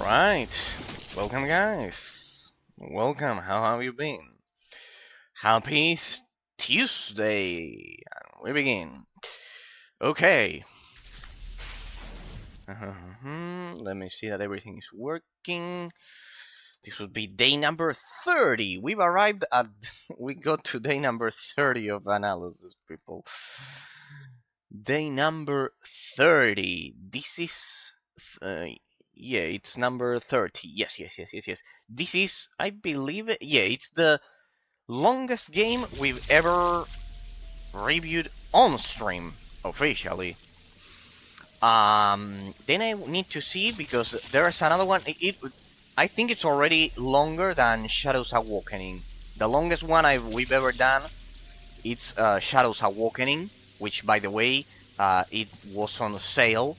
Alright, welcome guys. Welcome, how have you been? Happy Tuesday! And we begin. Okay. Let me see that everything is working. This would be day number 30. We've arrived at... We got to day number 30 of analysis, people. Day number 30. This is... yeah, it's number 30. Yes. This is, I believe, yeah, it's the longest game we've ever reviewed on stream, officially. Then I need to see, because there's another one. I think it's already longer than Shadows Awakening. The longest one we've ever done, it's Shadows Awakening, which, by the way, it was on sale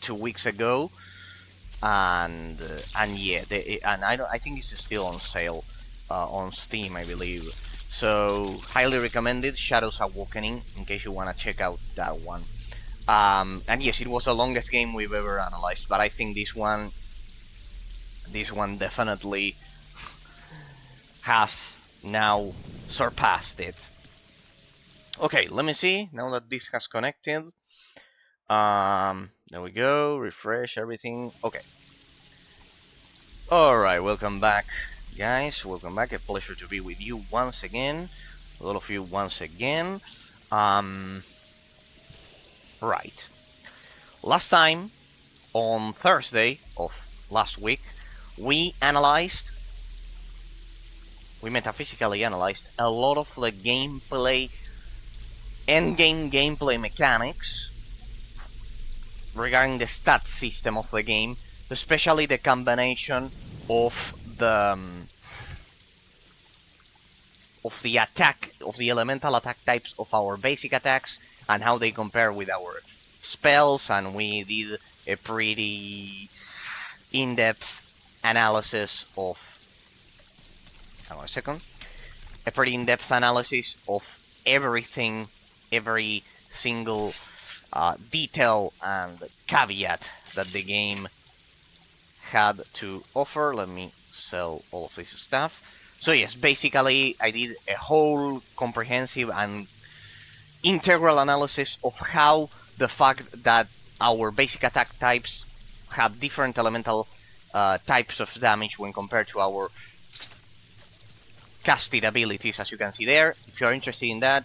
2 weeks ago, and yeah, I think it's still on sale on Steam, I believe. So highly recommended, Shadows Awakening, in case you want to check out that one. And yes, it was the longest game we've ever analyzed, but I think this one definitely has now surpassed it. Okay, let me see, now that this has connected. There we go, refresh everything. Okay. Alright, welcome back, guys. Welcome back. A pleasure to be with you once again. All of you once again. Right. Last time, on Thursday of last week, we metaphysically analyzed a lot of the gameplay, endgame gameplay mechanics regarding the stat system of the game, especially the combination of the elemental attack types of our basic attacks and how they compare with our spells, and we did a pretty in-depth analysis of everything, every single detail and caveat that the game had to offer. Let me sell all of this stuff. So yes, basically I did a whole comprehensive and integral analysis of how the fact that our basic attack types have different elemental types of damage when compared to our casted abilities, as you can see there. If you're interested in that,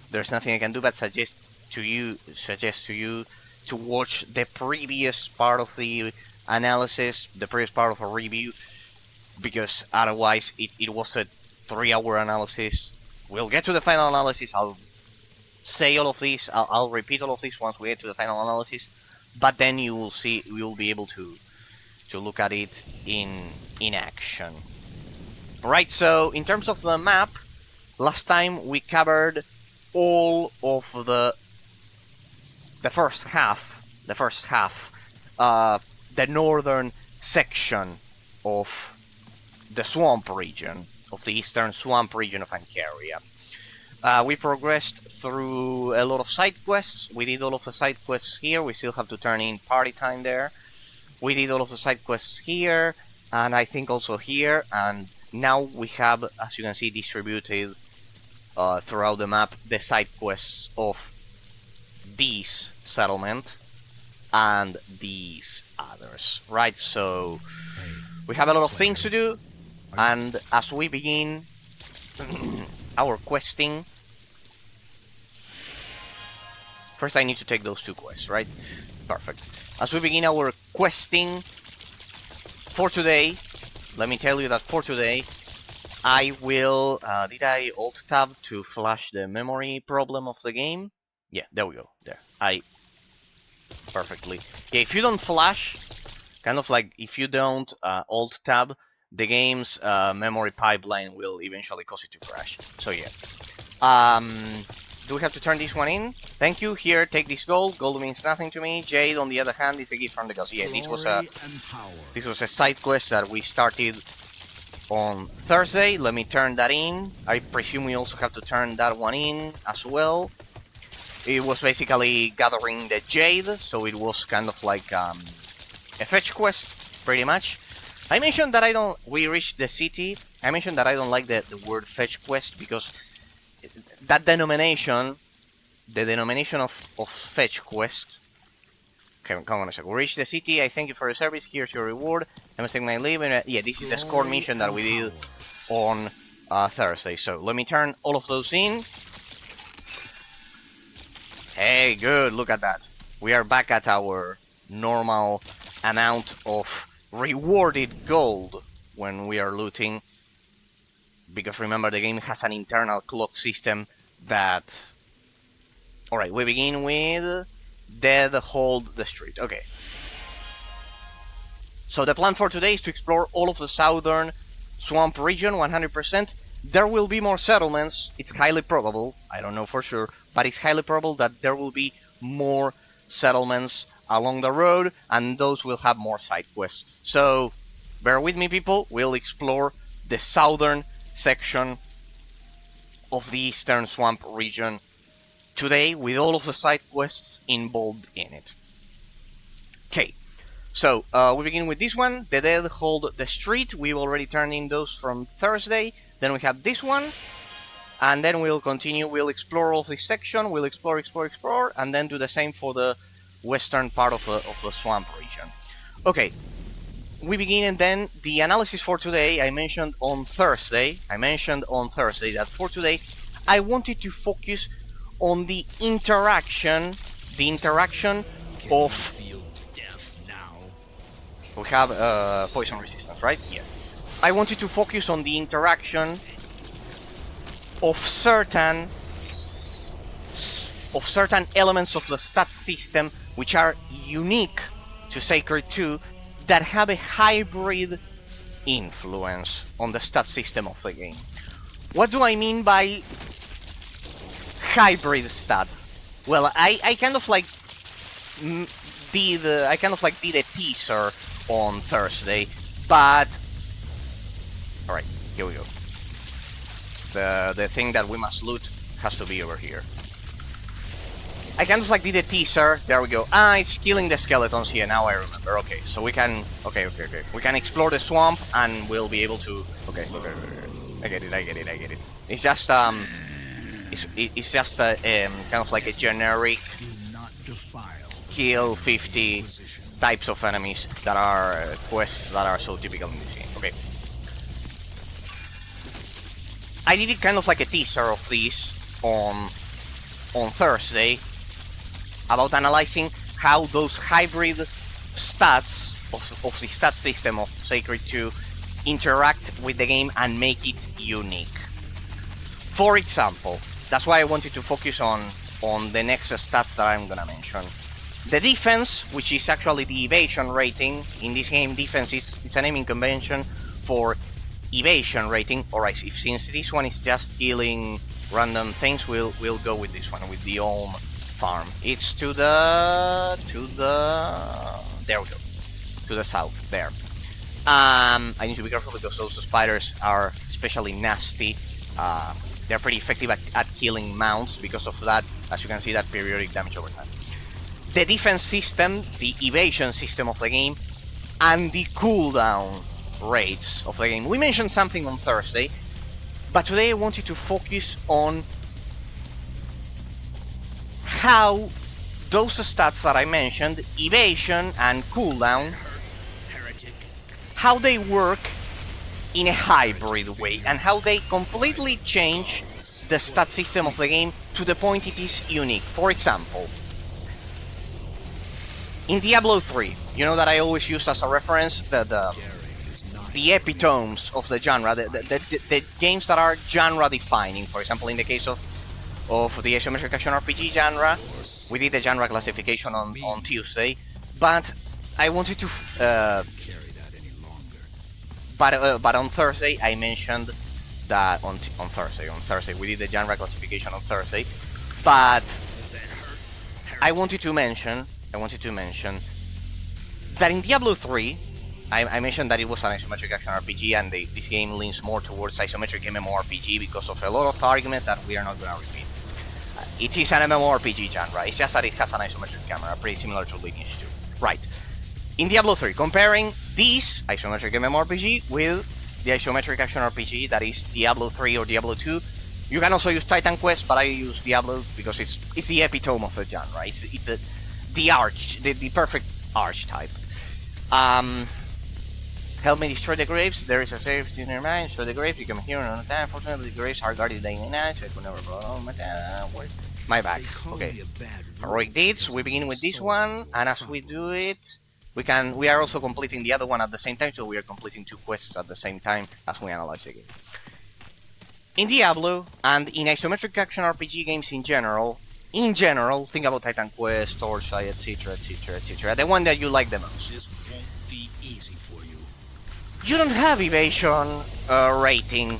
there's nothing I can do but suggest to you to watch the previous part of the analysis, the previous part of the review, because otherwise it was a 3-hour analysis. We'll get to the final analysis. I'll say all of this. I'll repeat all of this once we get to the final analysis, but then you will see, we will be able to look at it in action. Right. So in terms of the map, last time we covered all of the first half, the northern section of the swamp region, of the eastern swamp region of Ancaria. We progressed through a lot of side quests. We did all of the side quests here. We still have to turn in party time there. We did all of the side quests here, and I think also here, and now we have, as you can see, distributed throughout the map the side quests of this settlement and these others, right? So we have a lot of things to do, and as we begin our questing, first I need to take those 2 quests, right? Perfect. As we begin our questing for today, let me tell you that for today I will, did I alt-tab to flash the memory problem of the game? Yeah, there we go, there. Perfectly. Yeah, if you don't flash, kind of like if you don't alt-tab, the game's memory pipeline will eventually cause it to crash. So yeah. Do we have to turn this one in? Thank you. Here, take this gold. Gold means nothing to me. Jade, on the other hand, is a gift from the gods. Yeah, this was a side quest that we started on Thursday. Let me turn that in. I presume we also have to turn that one in as well. It was basically gathering the jade, so it was kind of like a a fetch quest, pretty much. I mentioned that we reached the city. I mentioned that I don't like the word fetch quest because that denomination, the denomination of fetch quest. Okay, come on a second. We reached the city. I thank you for your service. Here's your reward. I must take my leave. And, yeah, this is the score mission that we did on Thursday. So let me turn all of those in. Hey, good. Look at that. We are back at our normal amount of rewarded gold when we are looting. Because remember, the game has an internal clock system that... Alright, we begin with... Dead Hold the Street. Okay. So the plan for today is to explore all of the southern swamp region 100%. There will be more settlements. It's highly probable. I don't know for sure. But it's highly probable that there will be more settlements along the road. And those will have more side quests. So bear with me, people. We'll explore the southern section of the eastern swamp region today with all of the side quests involved in it. Okay, so we begin with this one, the Dead Hold the Street. We've already turned in those from Thursday. Then we have this one, and then we'll continue. We'll explore all this section. We'll explore, and then do the same for the western part of the swamp region. Okay, we begin, and then the analysis for today. I mentioned on Thursday that for today I wanted to focus on the interaction of... We have poison resistance, right? Yeah. I wanted to focus on the interaction of certain elements of the stat system which are unique to Sacred 2 that have a hybrid influence on the stat system of the game. What do I mean by hybrid stats? Well, I kind of like did a teaser on Thursday, but alright, here we go. The thing that we must loot has to be over here. I kind of like did a teaser. There we go. It's killing the skeletons here. Now I remember. Okay, so we can. Okay. We can explore the swamp and we'll be able to. Okay. I get it. It's just It's just a kind of like a generic kill 50 types of enemies that are quests that are so typical in this game. Okay. I did it kind of like a teaser of this on Thursday about analyzing how those hybrid stats of the stat system of Sacred 2 interact with the game and make it unique. For example, that's why I wanted to focus on the next stats that I'm gonna mention. The defense, which is actually the evasion rating. In this game, defense it's a naming convention for evasion rating. Alright, since this one is just killing random things, we'll go with this one, with the Olm farm. It's to the there we go. To the south, there. I need to be careful because those spiders are especially nasty. They're pretty effective at killing mounts because of that, as you can see, that periodic damage over time. The defense system, the evasion system of the game, and the cooldown rates of the game. We mentioned something on Thursday, but today I wanted to focus on how those stats that I mentioned, evasion and cooldown, how they work in a hybrid way, and how they completely change the stat system of the game to the point it is unique. For example, in Diablo 3, you know that I always use as a reference the epitomes of the genre, the games that are genre defining. For example, in the case of the isometric action RPG genre, we did the genre classification on Tuesday, but I wanted to but on Thursday I mentioned that on Thursday we did the genre classification on Thursday, but I wanted to mention that in Diablo 3 I mentioned that it was an isometric action RPG, and this game leans more towards isometric MMORPG because of a lot of arguments that we are not going to repeat. It is an MMORPG genre, it's just that it has an isometric camera, pretty similar to Lineage 2. Right. in Diablo 3, comparing this isometric MMORPG with the isometric action RPG that is Diablo 3 or Diablo 2. You can also use Titan Quest, but I use Diablo because it's the epitome of the genre. It's the perfect archetype. Help me destroy the graves. There is a safe in your mind. Destroy the graves. You come here another time. Fortunately, the graves are guarded day and night, so I could never blow my back. Okay. Heroic deeds. We begin with this one, and as we do it, we are also completing the other one at the same time, so we are completing 2 quests at the same time as we analyze the game. In Diablo and in isometric action RPG games in general, think about Titan Quest, Torchlight, etc, etc, etc. The one that you like the most. This won't be easy for you. You don't have evasion rating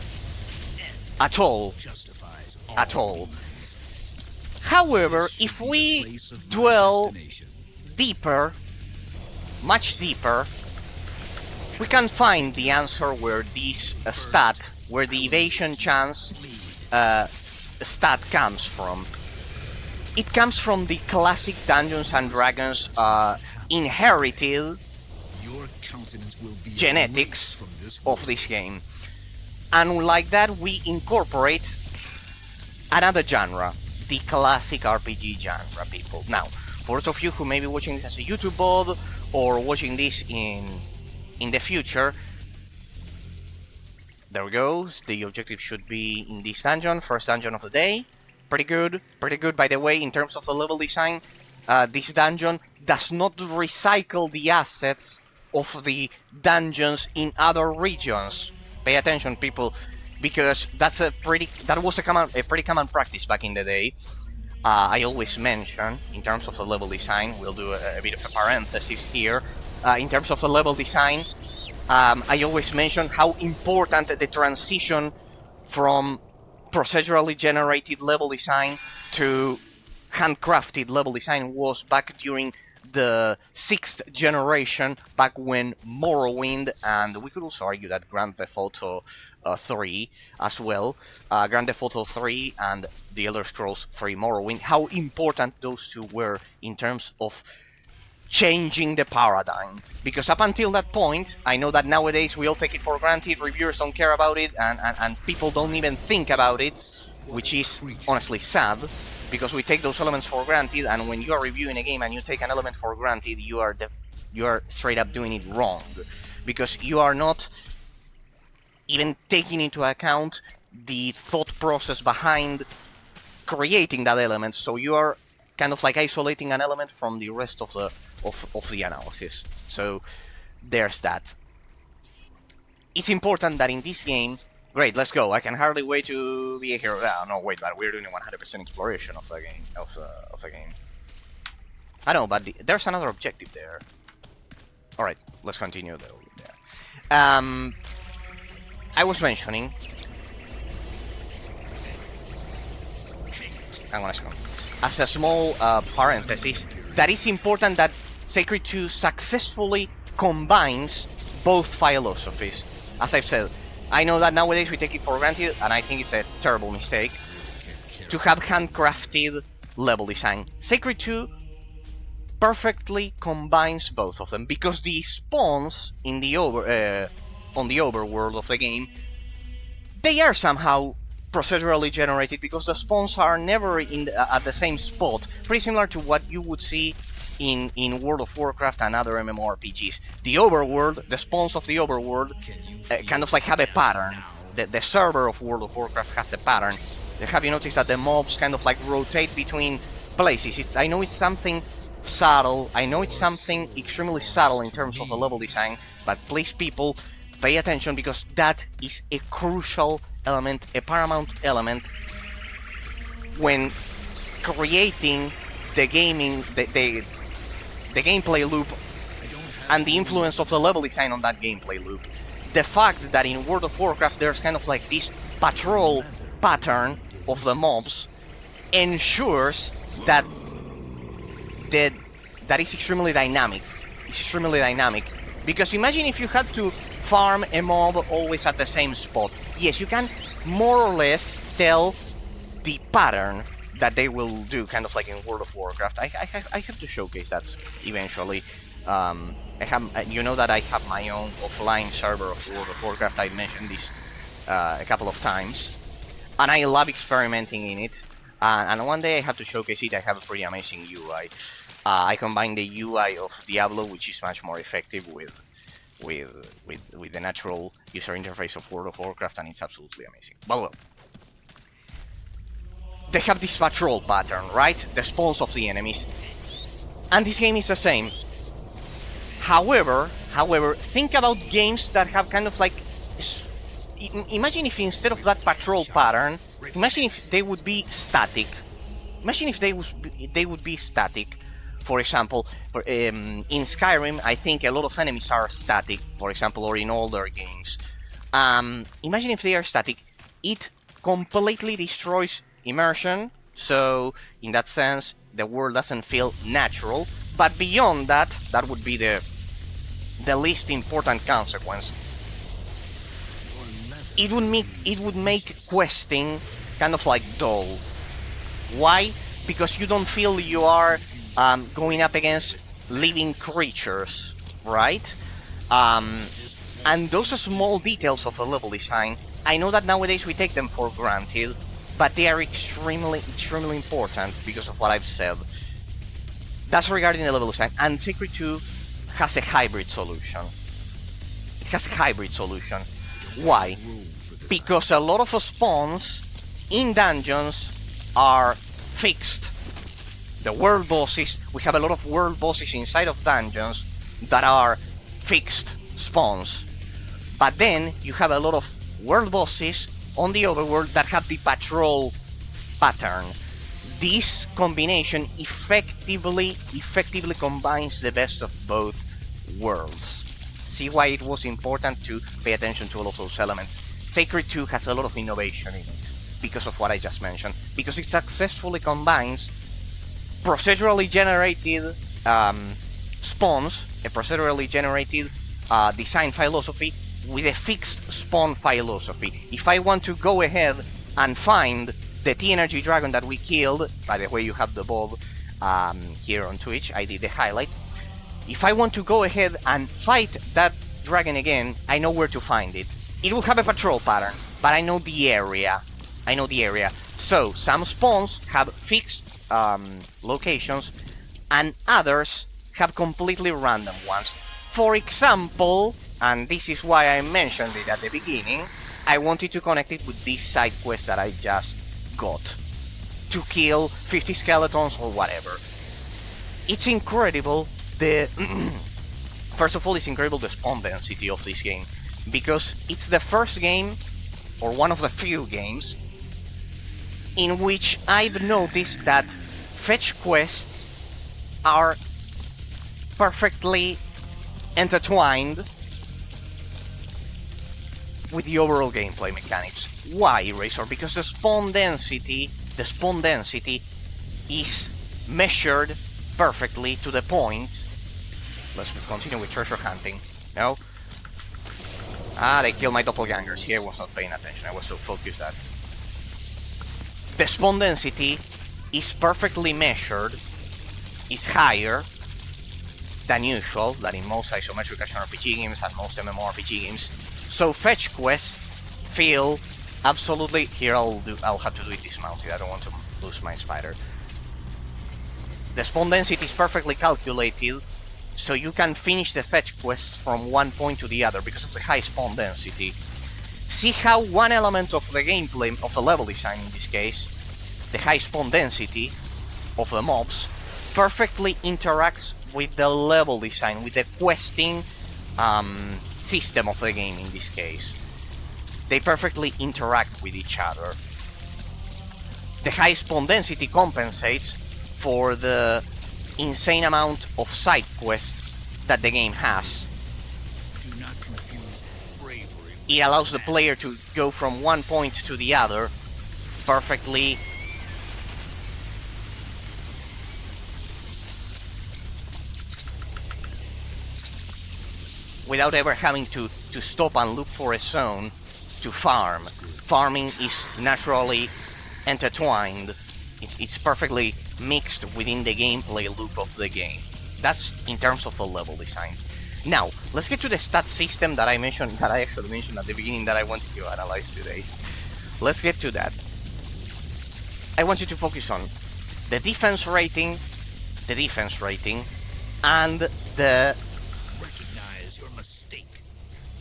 at all. At all. However, if we dwell deeper, much deeper, we can find the answer where this stat, where the evasion chance stat comes from. It comes from the classic Dungeons and Dragons inherited genetics of this game. And like that, we incorporate another genre, the classic RPG genre, people. Now, for those of you who may be watching this as a YouTube VOD or watching this in the future, there we go. The objective should be in this dungeon, first dungeon of the day. Pretty good, by the way, in terms of the level design. This dungeon does not recycle the assets of the dungeons in other regions. Pay attention, people, because that was a pretty common practice back in the day. I always mention, in terms of the level design, we'll do a bit of a parenthesis here. In terms of the level design, I always mention how important the transition from procedurally generated level design to handcrafted level design was back during the 6th generation, back when Morrowind, and we could also argue that Grand Theft Auto 3 as well, Grand Theft Auto 3 and The Elder Scrolls 3 Morrowind, how important those two were in terms of changing the paradigm. Because up until that point, I know that nowadays we all take it for granted, reviewers don't care about it, and people don't even think about it, which is honestly sad, because we take those elements for granted, and when you are reviewing a game and you take an element for granted, you are straight up doing it wrong, because you are not even taking into account the thought process behind creating that element, so you are kind of like isolating an element from the rest of the analysis. So there's that. It's important that in this game, great, let's go. I can hardly wait to be a hero. Oh, no, wait, but we're doing a 100% exploration of the game. Of the game. I know, but there's another objective there. All right, let's continue though. There. I was mentioning. Hang on a second. As a small parenthesis, that it's important that Sacred 2 successfully combines both philosophies. As I've said, I know that nowadays we take it for granted, and I think it's a terrible mistake to have handcrafted level design. Sacred 2 perfectly combines both of them, because the spawns in the on the overworld of the game, they are somehow procedurally generated, because the spawns are never at the same spot, pretty similar to what you would see in World of Warcraft and other MMORPGs. The overworld, the spawns of the overworld, kind of like have a pattern. The server of World of Warcraft has a pattern. Have you noticed that the mobs kind of like rotate between places? I know it's something subtle, I know it's something extremely subtle in terms of the level design, but please people, pay attention, because that is a crucial element, a paramount element when creating the gameplay loop and the influence of the level design on that gameplay loop. The fact that in World of Warcraft there's kind of like this patrol pattern of the mobs ensures that that is extremely dynamic. It's extremely dynamic, because imagine if you had to farm a mob always at the same spot. Yes, you can more or less tell the pattern that they will do, kind of like in World of Warcraft. I have to showcase that eventually you know that I have my own offline server of World of Warcraft. I mentioned this a couple of times, and I love experimenting in it. And one day I have to showcase it. I have a pretty amazing UI. I combine the UI of Diablo, which is much more effective, with the natural user interface of World of Warcraft, and it's absolutely amazing. But well, they have this patrol pattern, right? The spawns of the enemies, and this game is the same. However, think about games that have kind of like. Imagine if instead of that patrol pattern, imagine if they would be static. Imagine if they would be static. For example, in Skyrim, I think a lot of enemies are static, for example, or in older games. Imagine if they are static. It completely destroys immersion, so in that sense, the world doesn't feel natural. But beyond that, that would be the least important consequence. It would make questing kind of like dull. Why? Because you don't feel you are going up against living creatures, right? And those are small details of the level design. I know that nowadays we take them for granted, but they are extremely important because of what I've said. That's regarding the level design. And Secret 2 has a hybrid solution. It has a hybrid solution. Why? Because a lot of spawns in dungeons are fixed. The world bosses, we have a lot of world bosses inside of dungeons that are fixed spawns. But then you have a lot of world bosses on the overworld that have the patrol pattern. This combination effectively combines the best of both worlds. See why it was important to pay attention to all of those elements. Sacred 2 has a lot of innovation in it, because of what I just mentioned. Because it successfully combines procedurally generated spawns, a procedurally generated design philosophy, with a fixed spawn philosophy. If I want to go ahead and find the T-Energy Dragon that we killed, by the way, you have the Bob here on Twitch, I did the highlight. If I want to go ahead and fight that dragon again, I know where to find it. It will have a patrol pattern, but I know the area. So, some spawns have fixed locations, and others have completely random ones. For example, and this is why I mentioned it at the beginning, I wanted to connect it with this side quest that I just got. To kill 50 skeletons or whatever. It's incredible. First of all, it's incredible the spawn density of this game, because it's the first game, or one of the few games, in which I've noticed that fetch quests are perfectly intertwined with the overall gameplay mechanics. Why, Razor? Because the spawn density is measured perfectly to the point. Let's continue with treasure hunting. No? Ah, they killed my doppelgangers. Here I was not paying attention. I was so focused that the spawn density is perfectly measured, is higher than usual, than in most isometric action RPG games and most MMORPG games. So fetch quests feel absolutely... Here I'll have to do it dismounted. I don't want to lose my spider. The spawn density is perfectly calculated, so you can finish the fetch quests from one point to the other because of the high spawn density. See how one element of the gameplay, of the level design in this case, the high spawn density of the mobs, perfectly interacts with the level design, with the questing system of the game in this case. They perfectly interact with each other. The high spawn density compensates for the insane amount of side quests that the game has. Do not confuse bravery. It allows the player to go from one point to the other perfectly without ever having to stop and look for a zone to farm. Farming is naturally intertwined. It's perfectly mixed within the gameplay loop of the game. That's in terms of the level design. Now, let's get to the stat system that I actually mentioned at the beginning that I wanted to analyze today. Let's get to that. I want you to focus on the defense rating, and the... Recognize your mistake.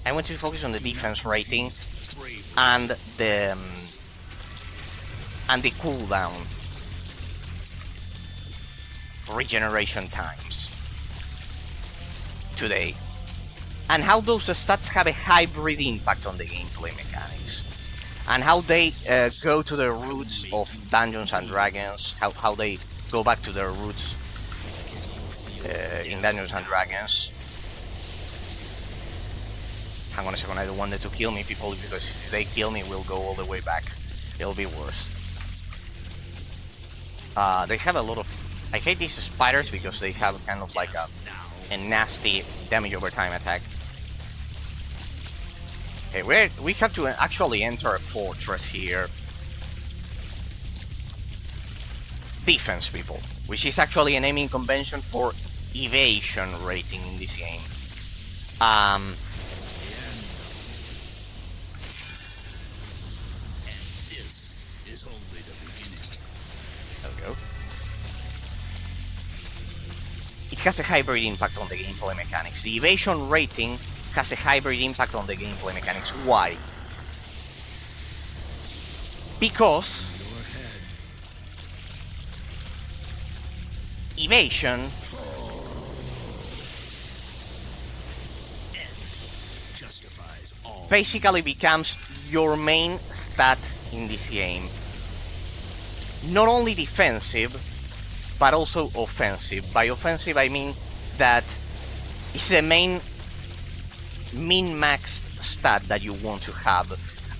I want you to focus on the defense rating and the cooldown regeneration times today, and how those stats have a hybrid impact on the gameplay mechanics, and how they go to the roots of Dungeons and Dragons, how they go back to their roots in Dungeons and Dragons. Hang on a second, I don't want them to kill me, people, because if they kill me, we'll go all the way back. It'll be worse. They have a lot of... I hate these spiders because they have kind of like a nasty damage over time attack. Okay, we have to actually enter a fortress here. Defense, people, which is actually a naming convention for evasion rating in this game. There we go. It has a hybrid impact on the gameplay mechanics. The evasion rating has a hybrid impact on the gameplay mechanics. Why? Because evasion basically becomes your main stat in this game. Not only defensive, but also offensive. By offensive, I mean that it's the main min-maxed stat that you want to have.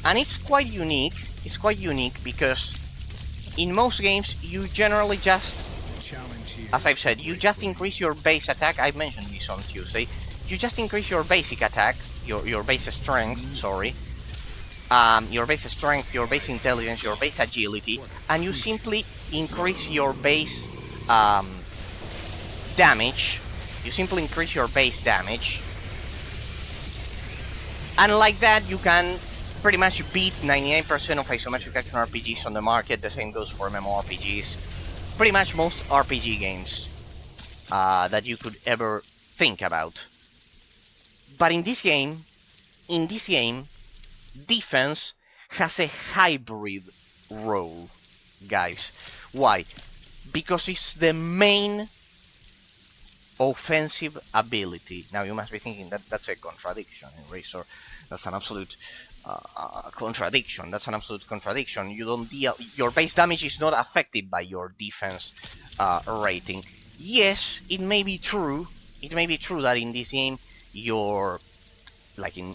And it's quite unique. It's quite unique because in most games, you generally just, as I've said, you just increase your base attack. I mentioned this on Tuesday. You just increase your basic attack, your base strength, sorry. Your base strength, your base intelligence, your base agility, and you simply increase your base damage. You simply increase your base damage, and like that you can pretty much beat 99% of isometric action RPGs on the market. The same goes for MMORPGs. Pretty much most RPG games that you could ever think about. But in this game, defense has a hybrid role, guys. Why? Because it's the main offensive ability. Now you must be thinking that that's a contradiction, Razor. That's an absolute contradiction. That's an absolute contradiction. You don't deal. Your base damage is not affected by your defense rating. Yes, it may be true. It may be true that in this game, your like in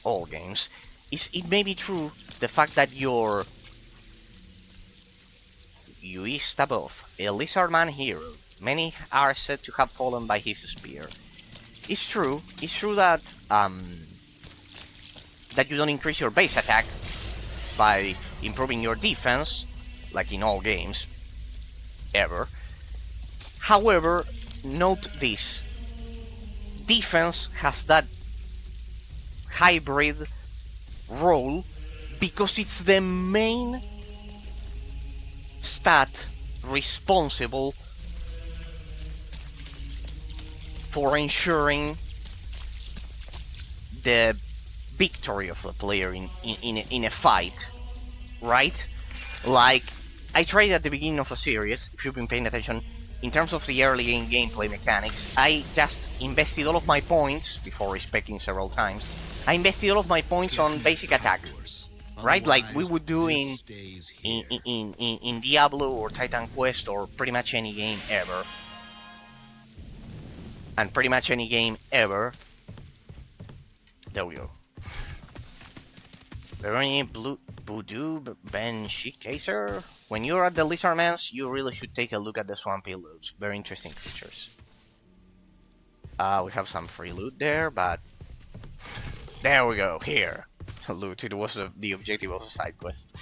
all games, it may be true the fact that you is above a lizardman hero. Many are said to have fallen by his spear. It's true that that you don't increase your base attack by improving your defense, like in all games, ever. However, note this. Defense has that hybrid role because it's the main stat responsible for ensuring the victory of the player in a fight, right? Like I tried at the beginning of the series, if you've been paying attention, in terms of the early game gameplay mechanics, I just invested all of my points, before respecting several times, I invested all of my points on basic attack, right? Like we would do in Diablo or Titan Quest or pretty much any game ever. And pretty much any game ever. There we go. Very blue Voodoo Ben Shikaser. When you're at the Lizardman's, you really should take a look at the Swampy Loots. Very interesting creatures. We have some free loot there, but there we go. Here, loot. It was the objective of the side quest.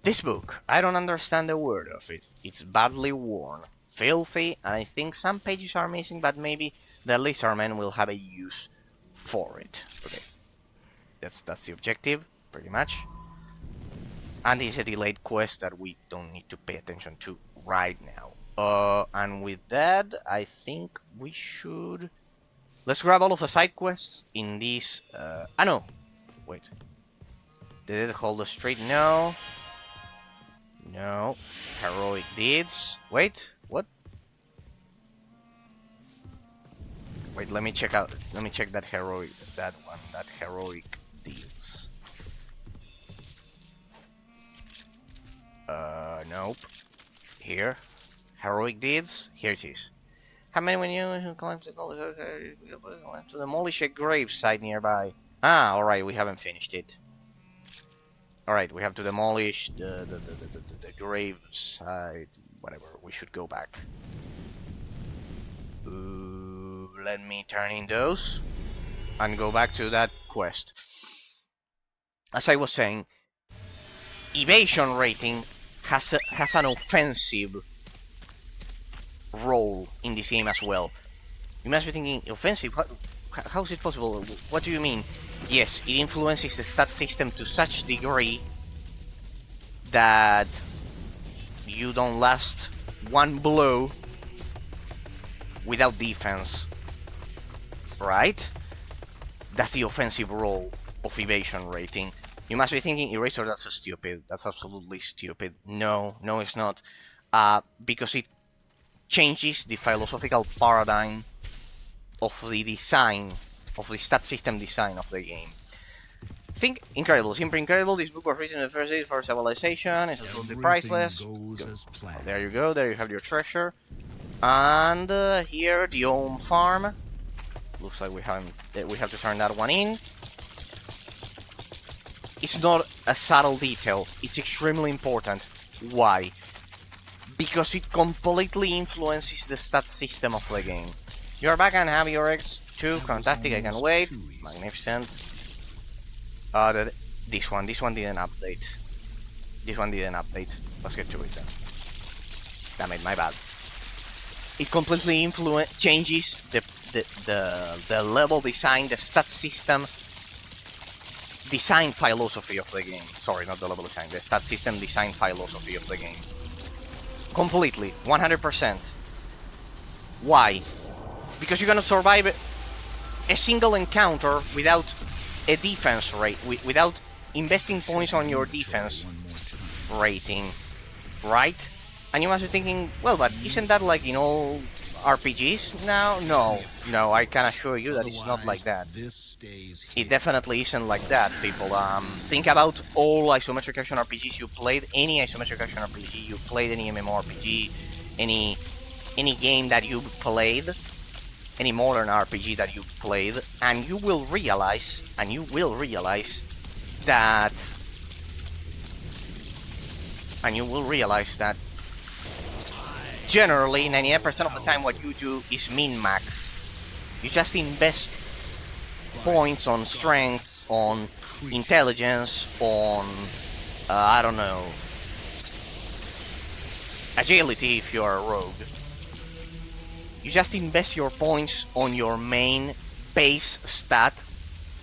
This book, I don't understand a word of it. It's badly worn. filthy, and I think some pages are missing, but maybe the lizardmen will have a use for it. Okay, that's the objective, pretty much. And it's a delayed quest that we don't need to pay attention to right now. And with that, I think we should... Let's grab all of the side quests in this... no! Wait. Did it hold the street? No. No. Heroic deeds. Wait, what? Wait, let me check out... Let me check that heroic... That one. That heroic deeds. Nope. Here. Heroic deeds. Here it is. How many when you climb to demolish a grave site nearby? Ah, alright, we haven't finished it. Alright, we have to demolish the grave site. Whatever, we should go back. Let me turn in those and go back to that quest. As I was saying, evasion rating has an offensive role in this game as well. You must be thinking, offensive? How is it possible? What do you mean? Yes, it influences the stat system to such degree that you don't last one blow without defense. Right? That's the offensive role of evasion rating. You must be thinking, Eraser, that's so stupid. That's absolutely stupid. No, it's not. Because it changes the philosophical paradigm of the design, of the stat system design of the game. Think incredible, simply incredible. This book was written in the first days for civilization. It's absolutely priceless. There you go. There you have your treasure. And here, the Ohm farm. Looks like we have to turn that one in. It's not a subtle detail. It's extremely important. Why? Because it completely influences the stat system of the game. You're back and have your eggs too. Fantastic, I can wait. Magnificent. This one didn't update. This one didn't update. Let's get to it then. Damn it, my bad. It completely changes the level design, the stat system design philosophy of the game. Sorry, not the level design, the stat system design philosophy of the game. Completely, 100%. Why? Because you cannot survive a single encounter without a defense rate, without investing points on your defense rating, right? And you must be thinking, well, but isn't that like in all RPGs now? No, I can assure you that it's not like that. It definitely isn't like that, people. Think about all isometric action RPGs you played, any isometric action RPG you played, any MMORPG, any game that you played, any modern RPG that you played, and you will realize that generally 98% of the time what you do is min-max. You just invest points on strength, on intelligence, on I don't know, agility if you are a rogue. You just invest your points on your main base stat,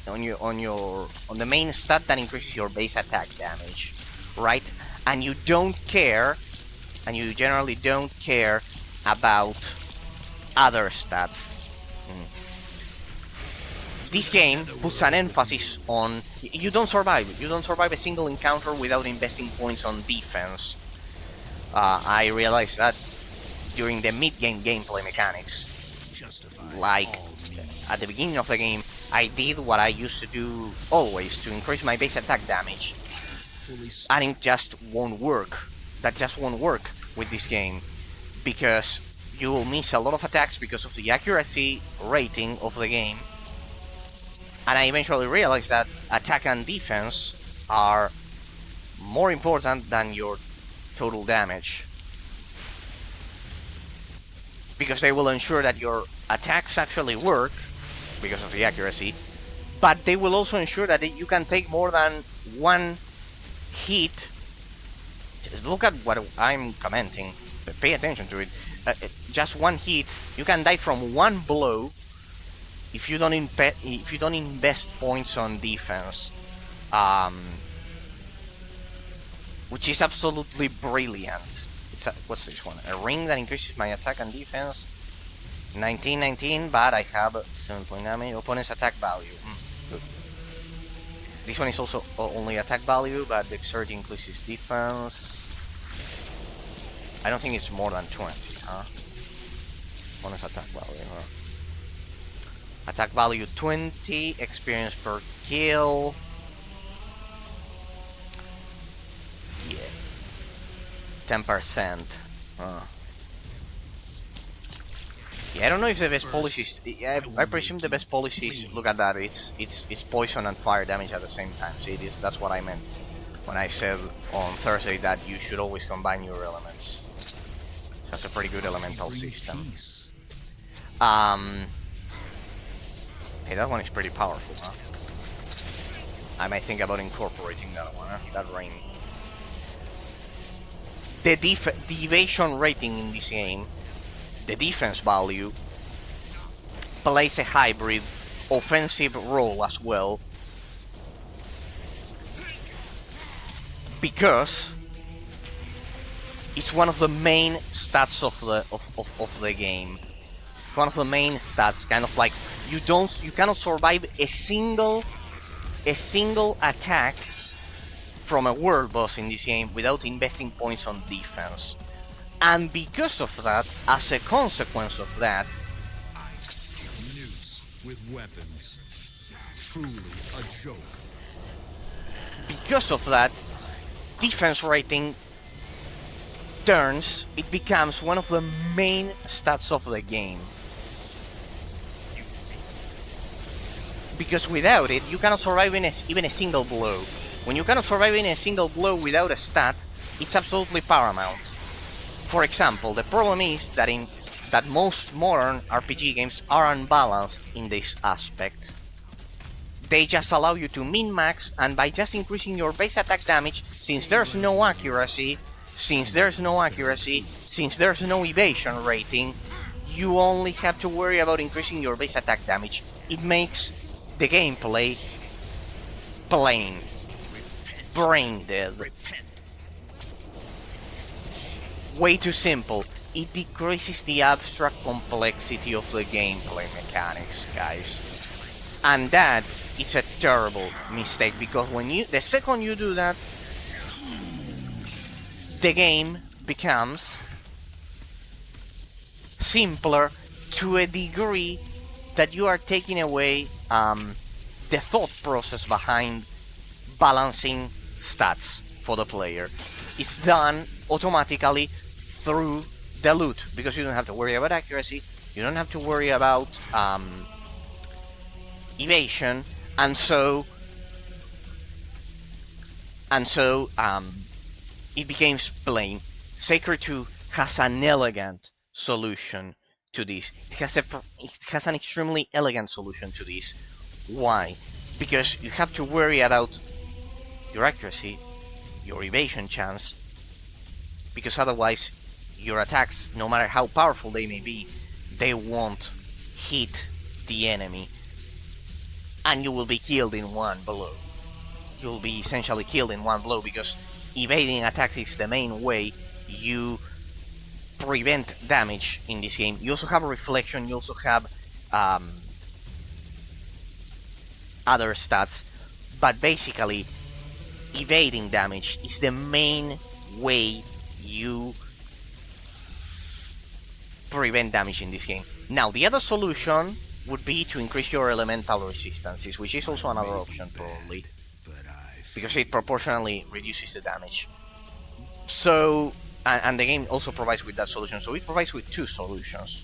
on the main stat that increases your base attack damage, right? And you don't care, and you generally don't care about other stats. This game puts an emphasis on you don't survive a single encounter without investing points on defense. I realized that during the mid-game gameplay mechanics. Like, at the beginning of the game, I did what I used to do always to increase my base attack damage. And it just won't work. That just won't work with this game. Because you will miss a lot of attacks because of the accuracy rating of the game. And I eventually realized that attack and defense are more important than your total damage. Because they will ensure that your attacks actually work, because of the accuracy, but they will also ensure that you can take more than one hit. Look at what I'm commenting. pay attention to it. Just one hit, you can die from one blow if you don't invest points on defense, which is absolutely brilliant. What's this one? A ring that increases my attack and defense. 19, but I have 7 damage. Opponent's attack value. Good. This one is also only attack value, but dexterity increases defense. I don't think it's more than 20, huh? Opponent's attack value, huh? Attack value 20, experience per kill. Yeah. 10%. Yeah, I don't know if the best policy is... Yeah, I presume the best policy is... Look at that, it's poison and fire damage at the same time. See, that's what I meant when I said on Thursday that you should always combine your elements. So that's a pretty good elemental system. Hey, that one is pretty powerful, huh? I might think about incorporating that one, huh? That ring. The evasion rating in this game, the defense value, plays a hybrid offensive role as well, because it's one of the main stats of the game. It's one of the main stats, kind of like you cannot survive a single attack from a world boss in this game without investing points on defense. And because of that, as a consequence of that, Newts with weapons. Truly a joke. Because of that, defense rating it becomes one of the main stats of the game. Because without it, you cannot survive even a single blow. When you cannot survive in a single blow without a stat, it's absolutely paramount. For example, the problem is that most modern RPG games are unbalanced in this aspect. They just allow you to min-max, and by just increasing your base attack damage, since there's no accuracy, since there's no evasion rating, you only have to worry about increasing your base attack damage. It makes the gameplay plain, brain dead. Way too simple. It decreases the abstract complexity of the gameplay mechanics, guys. And that is a terrible mistake, because the second you do that, the game becomes simpler to a degree that you are taking away the thought process behind balancing stats for the player. It's done automatically through the loot, because you don't have to worry about accuracy, you don't have to worry about evasion, and so it becomes plain. Sacred 2 has an elegant solution to this. It has an extremely elegant solution to this. Why? Because you have to worry about your accuracy, your evasion chance, because otherwise your attacks, no matter how powerful they may be, they won't hit the enemy, and you will be killed in one blow. You'll be essentially killed in one blow, because evading attacks is the main way you prevent damage in this game. You also have reflection, you also have other stats, but basically evading damage is the main way you prevent damage in this game. Now, the other solution would be to increase your elemental resistances, which is also another option probably, because it proportionally reduces the damage. So, and the game also provides with that solution, so it provides with two solutions: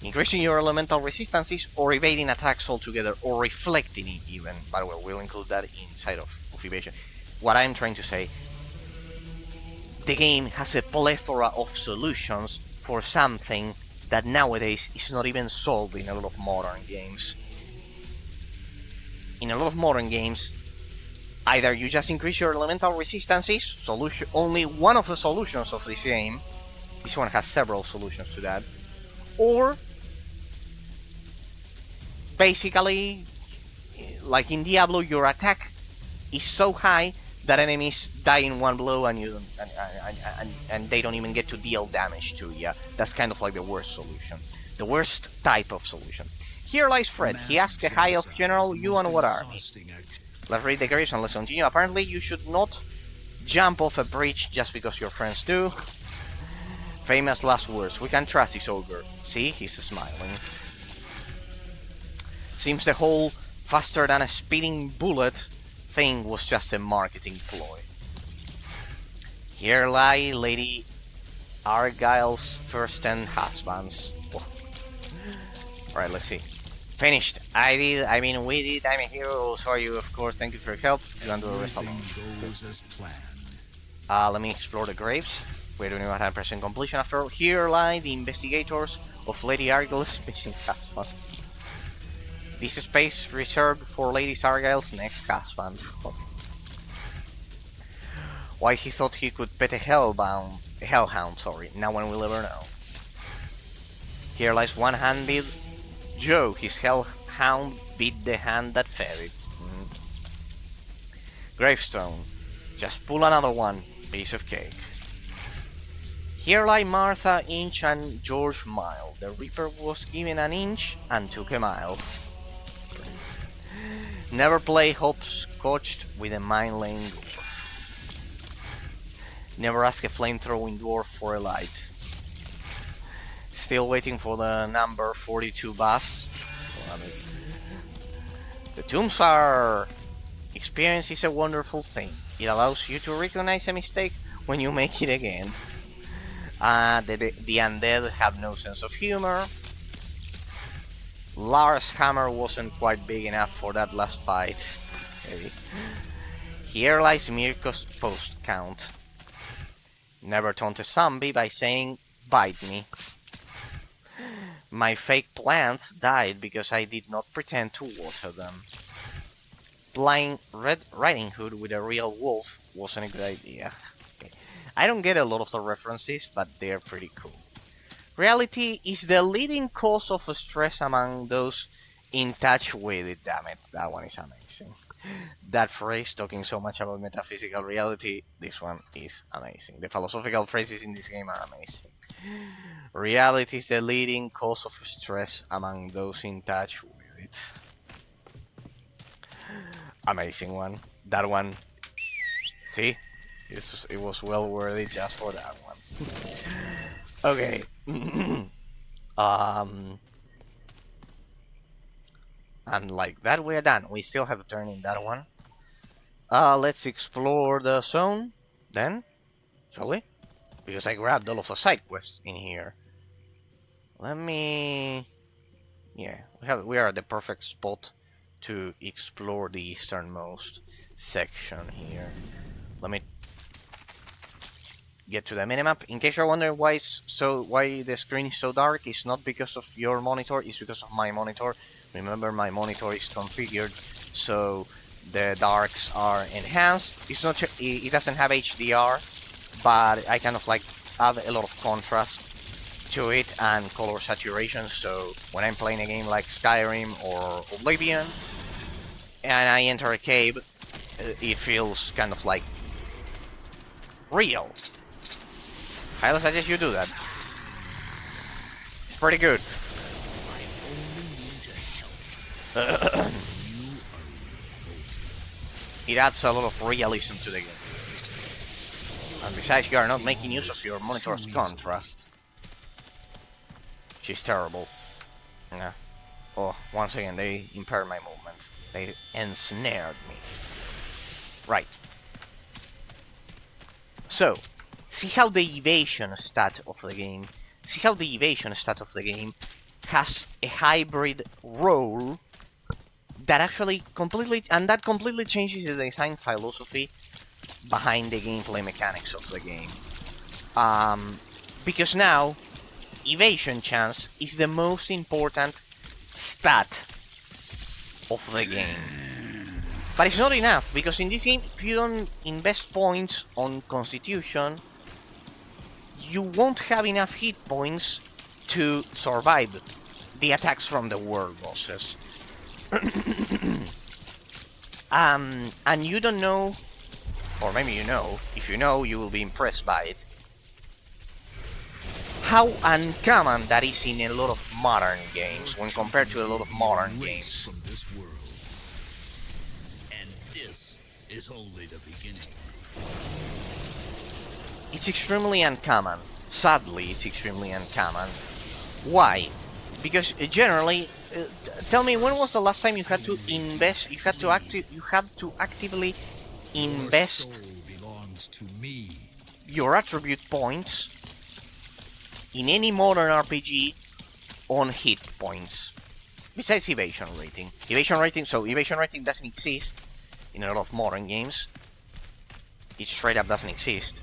increasing your elemental resistances, or evading attacks altogether, or reflecting it even. By the way, we'll include that inside of evasion. What I'm trying to say, the game has a plethora of solutions for something that nowadays is not even solved in a lot of modern games. In a lot of modern games, either you just increase your elemental resistances, only one of the solutions of this game, This one has several solutions to that. Or basically, like in Diablo, your attack is so high that enemies die in one blow and you and they don't even get to deal damage to you. That's kind of like the worst solution, the worst type of solution. Here lies Fred. He asks the High Elf General, "You on what army?" Let's read the graves and let's continue. Apparently, you should not jump off a bridge just because your friends do. Famous last words. We can trust this ogre. See, he's smiling. Seems the whole faster than a speeding bullet thing was just a marketing ploy. Here lie Lady Argyle's first 10 husbands. Alright, let's see. Finished. I did, I mean we did, I'm a hero, so are you, of course, thank you for your help. You can do the rest alone. Let me explore the graves. We're doing 100% completion after all. Here lie the investigators of Lady Argyle's missing husband. This is space reserved for Lady Argyle's next husband. Why he thought he could pet a hellhound, sorry. Now one will ever know. Here lies one-handed Joe. His hellhound beat the hand that fed it. Gravestone. Just pull another one. Piece of cake. Here lie Martha Inch and George Mile. The Reaper was given an inch and took a mile. Never play hopscotch with a mine-laying dwarf. Never ask a flamethrowing dwarf for a light. Still waiting for the number 42 bus. The tombs are... Experience is a wonderful thing. It allows you to recognize a mistake when you make it again. The undead have no sense of humor. Lars' hammer wasn't quite big enough for that last fight. Maybe. Here lies Mirko's post count. Never taunt a zombie by saying, "Bite me." My fake plants died because I did not pretend to water them. Flying Red Riding Hood with a real wolf wasn't a good idea. Okay. I don't get a lot of the references, but they're pretty cool. Reality is the leading cause of stress among those in touch with it. Damn it, that one is amazing. That phrase, talking so much about metaphysical reality, this one is amazing. The philosophical phrases in this game are amazing. Reality is the leading cause of stress among those in touch with it. Amazing one. That one. See? It was well worthy just for that one. Okay. And like that we're done. We still have a turn in that one. Let's explore the zone then, shall we? Because I grabbed all of the side quests in here. Let me... Yeah, we are at the perfect spot to explore the easternmost section here. Let me get to the minimap. In case you're wondering why the screen is so dark, it's not because of your monitor, it's because of my monitor. Remember, my monitor is configured so the darks are enhanced. It's not, it doesn't have HDR, but I kind of like add a lot of contrast to it and color saturation, so when I'm playing a game like Skyrim or Oblivion and I enter a cave, it feels kind of like real. Highly suggest you do that. It's pretty good. It adds a lot of realism to the game. And besides, you are not making use of your monitor's contrast. She's terrible. Yeah. Oh, once again, they impaired my movement. They ensnared me. Right. So, see how the evasion stat of the game... See how the evasion stat of the game has a hybrid role that actually completely changes the design philosophy behind the gameplay mechanics of the game. Because now evasion chance is the most important stat of the game. But it's not enough, because in this game, if you don't invest points on Constitution, you won't have enough hit points to survive the attacks from the world bosses. And you don't know, or maybe you know, if you know, you will be impressed by it, how uncommon that is in a lot of modern games when compared to a lot of modern games. From this world. And this is only the beginning. It's extremely uncommon. Sadly, it's extremely uncommon. Why? Because generally, tell me, when was the last time you had to invest? You had to actively invest Your soul belongs to me. your attribute points in any modern RPG on hit points. Besides evasion rating. So evasion rating doesn't exist in a lot of modern games. It straight up doesn't exist.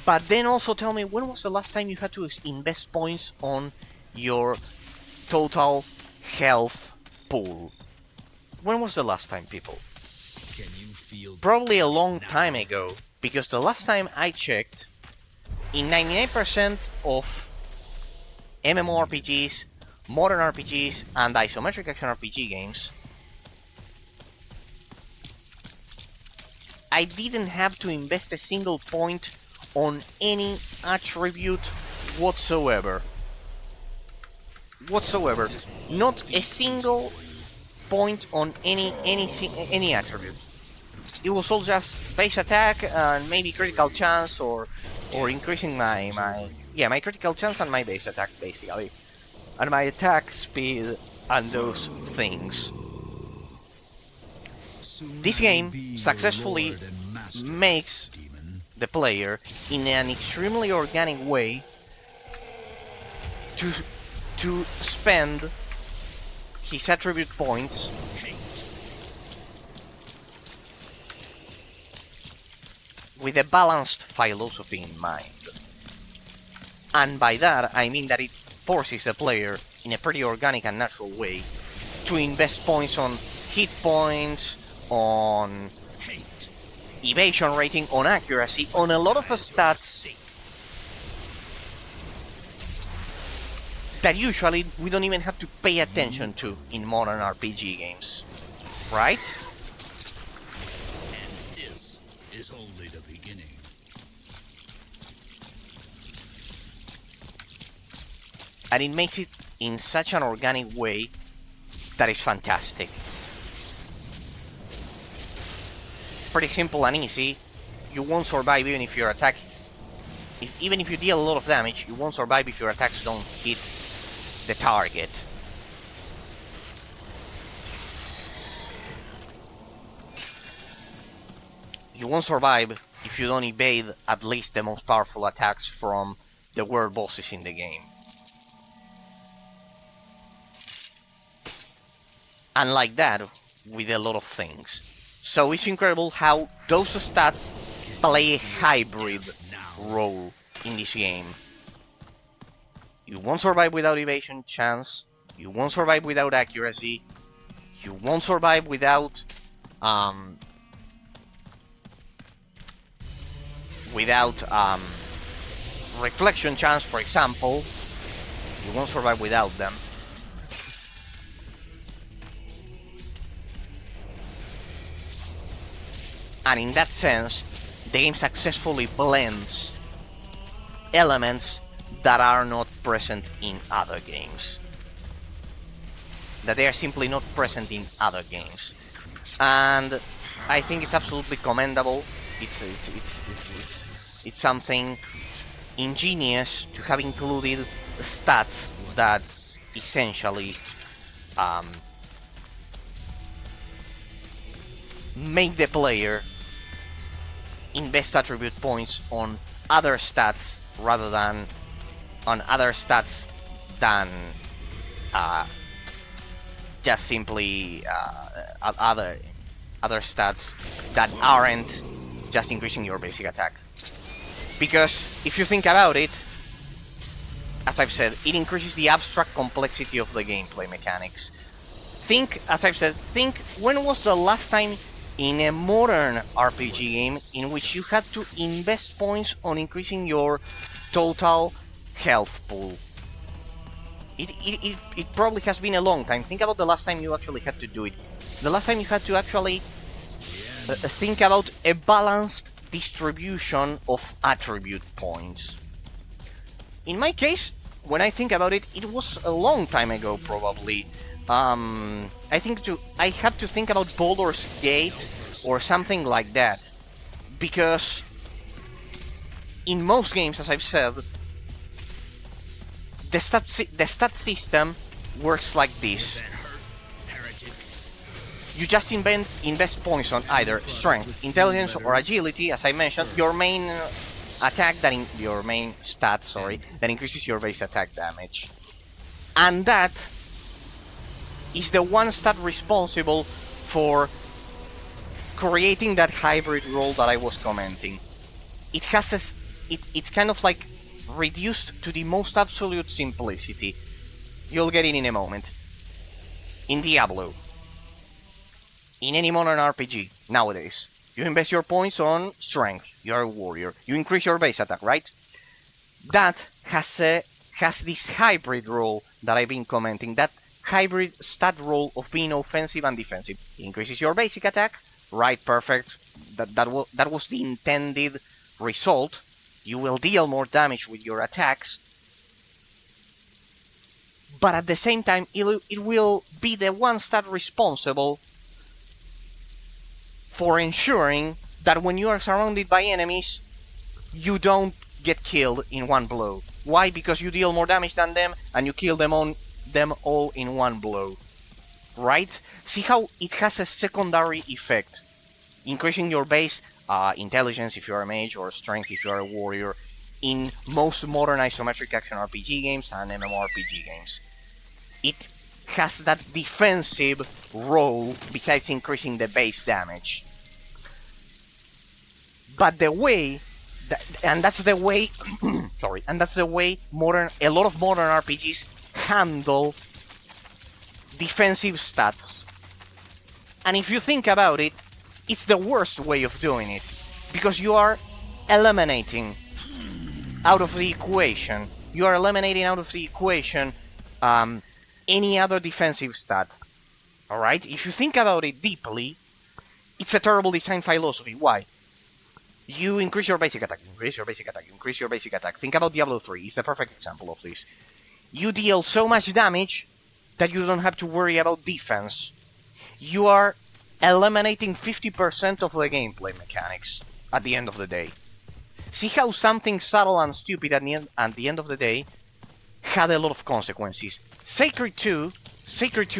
But then also tell me, when was the last time you had to invest points on your total health pool? When was the last time, people? Can you feel Probably a long time ago, because the last time I checked, in 99% of MMORPGs, modern RPGs, and isometric action RPG games, I didn't have to invest a single point on any attribute whatsoever. Not a single point on any attribute. It was all just base attack and maybe critical chance or increasing my critical chance and my base attack, basically, and my attack speed and those things. This game successfully makes the player in an extremely organic way to spend his attribute points with a balanced philosophy in mind. And by that I mean that it forces the player in a pretty organic and natural way to invest points on hit points, on evasion rating, on accuracy, on a lot of stats that usually we don't even have to pay attention to in modern RPG games, right? And this is only the beginning. And it makes it in such an organic way that is fantastic. Pretty simple and easy. You won't survive even if your attack, even if you deal a lot of damage, you won't survive if your attacks don't hit the target. You won't survive if you don't evade at least the most powerful attacks from the world bosses in the game. And like that with a lot of things. So it's incredible how those stats play a hybrid role in this game. You won't survive without evasion chance, you won't survive without accuracy, you won't survive without reflection chance, for example. You won't survive without them. And in that sense, the game successfully blends elements that are not present in other games. That they are simply not present in other games. And I think it's absolutely commendable. It's something ingenious to have included stats that essentially make the player invest attribute points on other stats rather than on other stats than just simply other stats that aren't just increasing your basic attack. Because if you think about it, as I've said, it increases the abstract complexity of the gameplay mechanics. Think, as I've said, think when was the last time in a modern RPG game in which you had to invest points on increasing your total health pool. It probably has been a long time. Think about the last time you actually had to do it. The last time you had to actually think about a balanced distribution of attribute points. In my case, when I think about it, it was a long time ago probably. I have to think about Baldur's Gate or something like that, because in most games, as I've said, the stat system works like this. You just invest points on either strength, intelligence, or agility. As I mentioned, your main attack your main stat, that increases your base attack damage, and that is the one stat responsible for creating that hybrid role that I was commenting. It has it's kind of like reduced to the most absolute simplicity. You'll get it in a moment. In Diablo, in any modern RPG nowadays, you invest your points on strength. You're a warrior. You increase your base attack, right? That has this hybrid role that I've been commenting. That hybrid stat role of being offensive and defensive. It increases your basic attack, right? Perfect. That was the intended result. You will deal more damage with your attacks, but at the same time, it will be the one stat responsible for ensuring that when you are surrounded by enemies, you don't get killed in one blow. Why? Because you deal more damage than them, and you kill them all in one blow. Right? See how it has a secondary effect, increasing your base intelligence if you are a mage, or strength if you are a warrior, in most modern isometric action RPG games and MMORPG games. It has that defensive role besides increasing the base damage. But the way, that's the way a lot of modern RPGs handle defensive stats. And if you think about it, it's the worst way of doing it, because you are eliminating out of the equation. Any other defensive stat. Alright? If you think about it deeply, it's a terrible design philosophy. Why? You increase your basic attack, increase your basic attack, increase your basic attack. Think about Diablo 3, it's the perfect example of this. You deal so much damage that you don't have to worry about defense. You are eliminating 50% of the gameplay mechanics at the end of the day. See how something subtle and stupid at the end of the day had a lot of consequences. Sacred 2,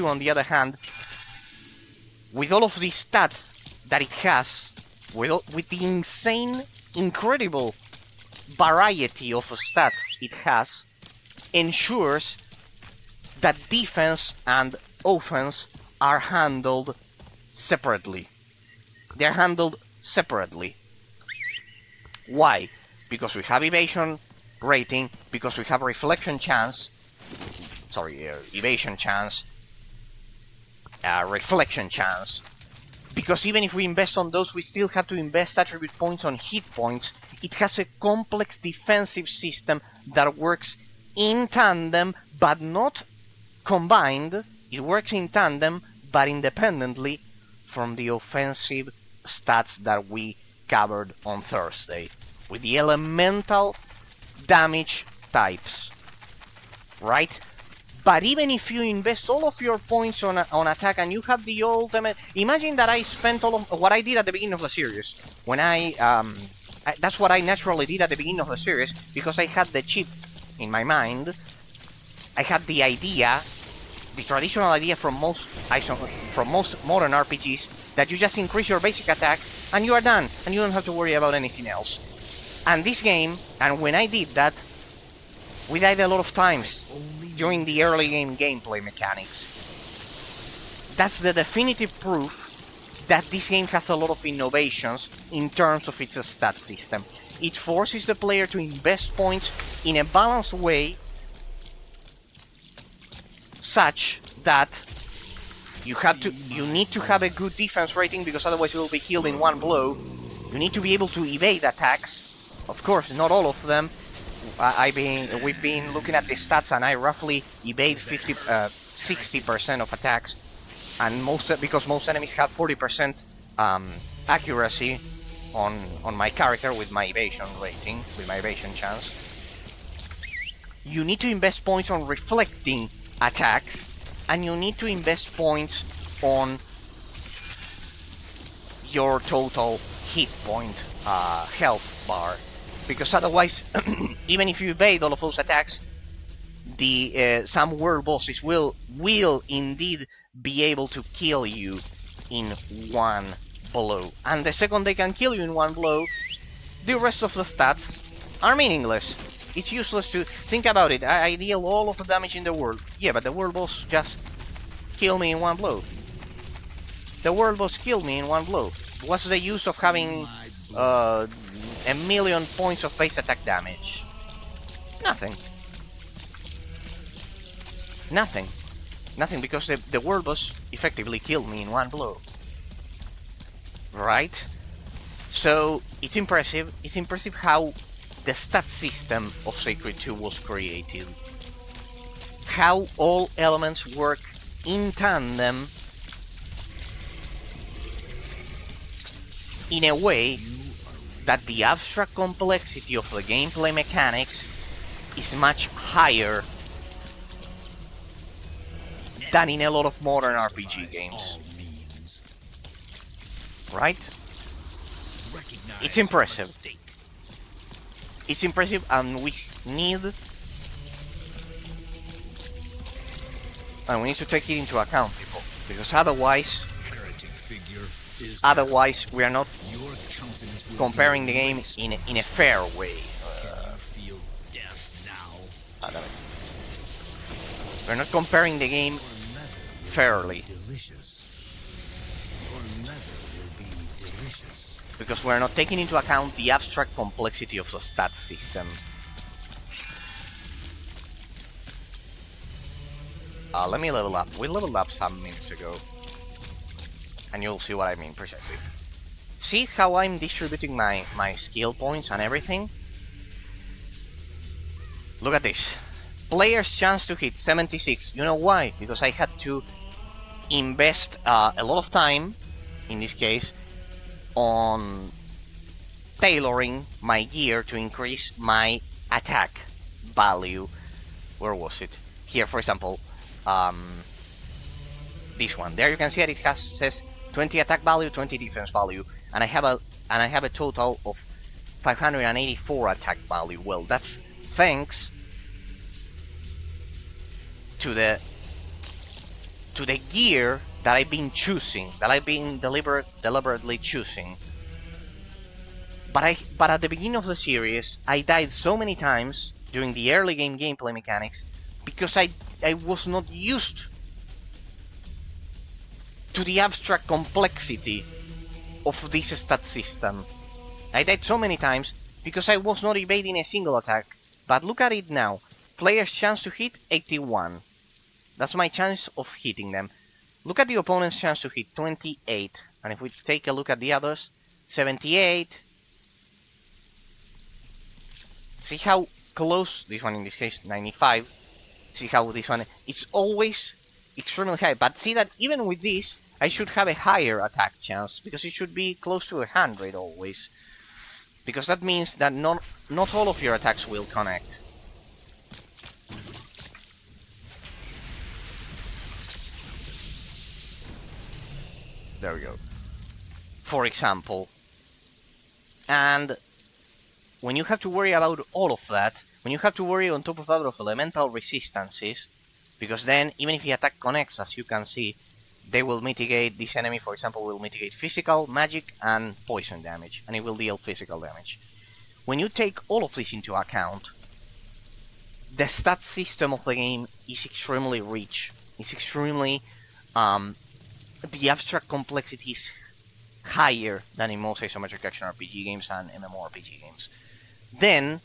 on the other hand, with all of the stats that it has, with the insane, incredible variety of stats it has, ensures that defense and offense are handled separately. They're handled separately. Why? Because we have evasion rating, because we have evasion chance, reflection chance. Because even if we invest on those, we still have to invest attribute points on hit points. It has a complex defensive system that works in tandem, but not combined. It works in tandem, but independently from the offensive stats that we covered on Thursday, with the elemental damage types, right? But even if you invest all of your points on attack and you have the ultimate, imagine that I spent all of what I did at the beginning of the series. When that's what I naturally did at the beginning of the series, because I had the chip in my mind. I had the idea, the traditional idea from most modern RPGs, that you just increase your basic attack and you are done, and you don't have to worry about anything else. And this game, and when I did that, we died a lot of times during the early game gameplay mechanics. That's the definitive proof that this game has a lot of innovations in terms of its stat system. It forces the player to invest points in a balanced way, such that You need to have a good defense rating, because otherwise you will be killed in one blow. You need to be able to evade attacks. Of course, not all of them. We've been looking at the stats, and I roughly evade 60% of attacks, and because most enemies have 40% accuracy on my character with my evasion rating, with my evasion chance. You need to invest points on reflecting attacks, and you need to invest points on your total hit point health bar, because otherwise, even if you evade all of those attacks, some world bosses will indeed be able to kill you in one blow, and the second they can kill you in one blow, the rest of the stats are meaningless. It's useless to think about it. I deal all of the damage in the world. Yeah, but the world boss just killed me in one blow. The world boss killed me in one blow. What's the use of having a million points of base attack damage? Nothing. Nothing. Nothing, because the world boss effectively killed me in one blow. Right? So, it's impressive. It's impressive how the stat system of Sacred 2 was created. How all elements work in tandem in a way that the abstract complexity of the gameplay mechanics is much higher than in a lot of modern RPG games. Right? It's impressive. It's impressive, and we need to take it into account, people, because otherwise we are not comparing the game in a fair way. We're not comparing the game fairly, because we're not taking into account the abstract complexity of the stat system. Let me level up. We leveled up some minutes ago, and you'll see what I mean precisely. See how I'm distributing my skill points and everything? Look at this. Player's chance to hit 76. You know why? Because I had to invest a lot of time, in this case, on tailoring my gear to increase my attack value. Where was it? Here, for example, this one. There you can see that it says 20 attack value, 20 defense value, and I have a total of 584 attack value. Well, that's thanks to the gear that I've been choosing, that I've been deliberately choosing. But at the beginning of the series, I died so many times during the early game gameplay mechanics because I was not used to the abstract complexity of this stat system. I died so many times because I was not evading a single attack. But look at it now. Player's chance to hit 81. That's my chance of hitting them. Look at the opponent's chance to hit 28. And if we take a look at the others, 78. See how close, this one in this case, 95. See how this one, it's always extremely high. But see that even with this, I should have a higher attack chance, because it should be close to 100 always. Because that means that not all of your attacks will connect. There we go. For example. And when you have to worry about all of that, when you have to worry on top of that of elemental resistances, because then even if the attack connects, as you can see, they will mitigate, this enemy for example will mitigate physical, magic and poison damage, and it will deal physical damage. When you take all of this into account, the stat system of the game is extremely rich. It's extremely, the abstract complexity is higher than in most isometric action RPG games and MMORPG games. Then,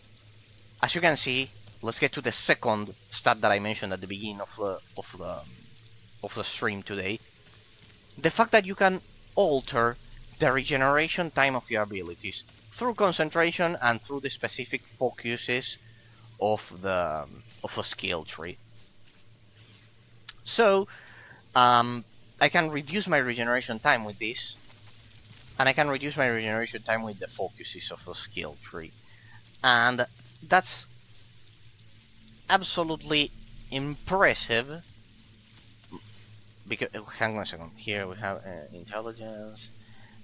as you can see, let's get to the second stat that I mentioned at the beginning of the stream today. the fact that you can alter the regeneration time of your abilities through concentration and through the specific focuses of the skill tree. So I can reduce my regeneration time with this, and I can reduce my regeneration time with the focuses of the skill tree, and that's absolutely impressive. Because hang on a second, here we have intelligence.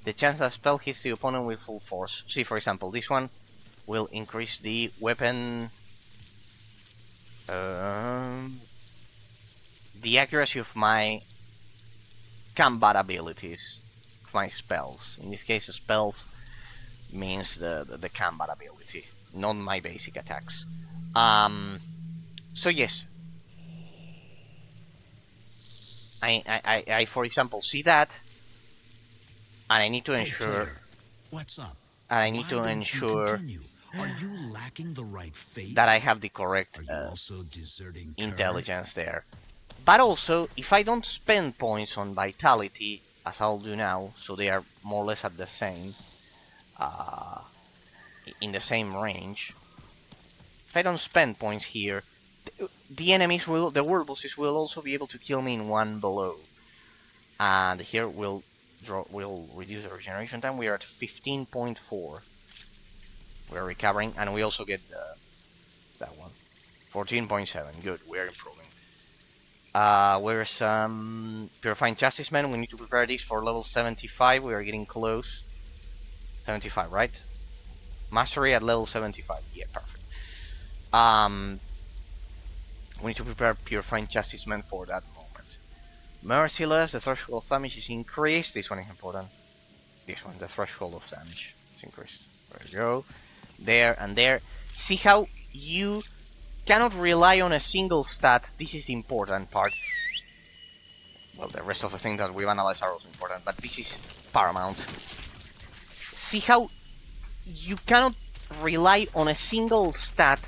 The chance that spell hits the opponent with full force. See, for example, this one will increase the weapon, the accuracy of my combat abilities, of my spells. In this case, spells means the combat ability, not my basic attacks. So yes, I for example see that, and I need to ensure. Player, what's up? I need to ensure Are you lacking the right faith? that I have the correct Are you also deserting intelligence there. But also, if I don't spend points on vitality, as I'll do now, so they are more or less at the same, in the same range. If I don't spend points here, the enemies will, the world bosses will also be able to kill me in one blow. And here we'll reduce the regeneration time. We are at 15.4. We're recovering, and we also get that one. 14.7. Good, we're improving. Where's Purifying Justice Man? We need to prepare this for level 75. We are getting close. 75, right? Mastery at level 75. Yeah, perfect. We need to prepare Purifying Justice Man for that moment. Merciless, the threshold of damage is increased. This one is important. This one, the threshold of damage is increased. There we go. There and there. See how you cannot rely on a single stat. This is the important part. Well, the rest of the things that we've analyzed are also important, but this is paramount. See how you cannot rely on a single stat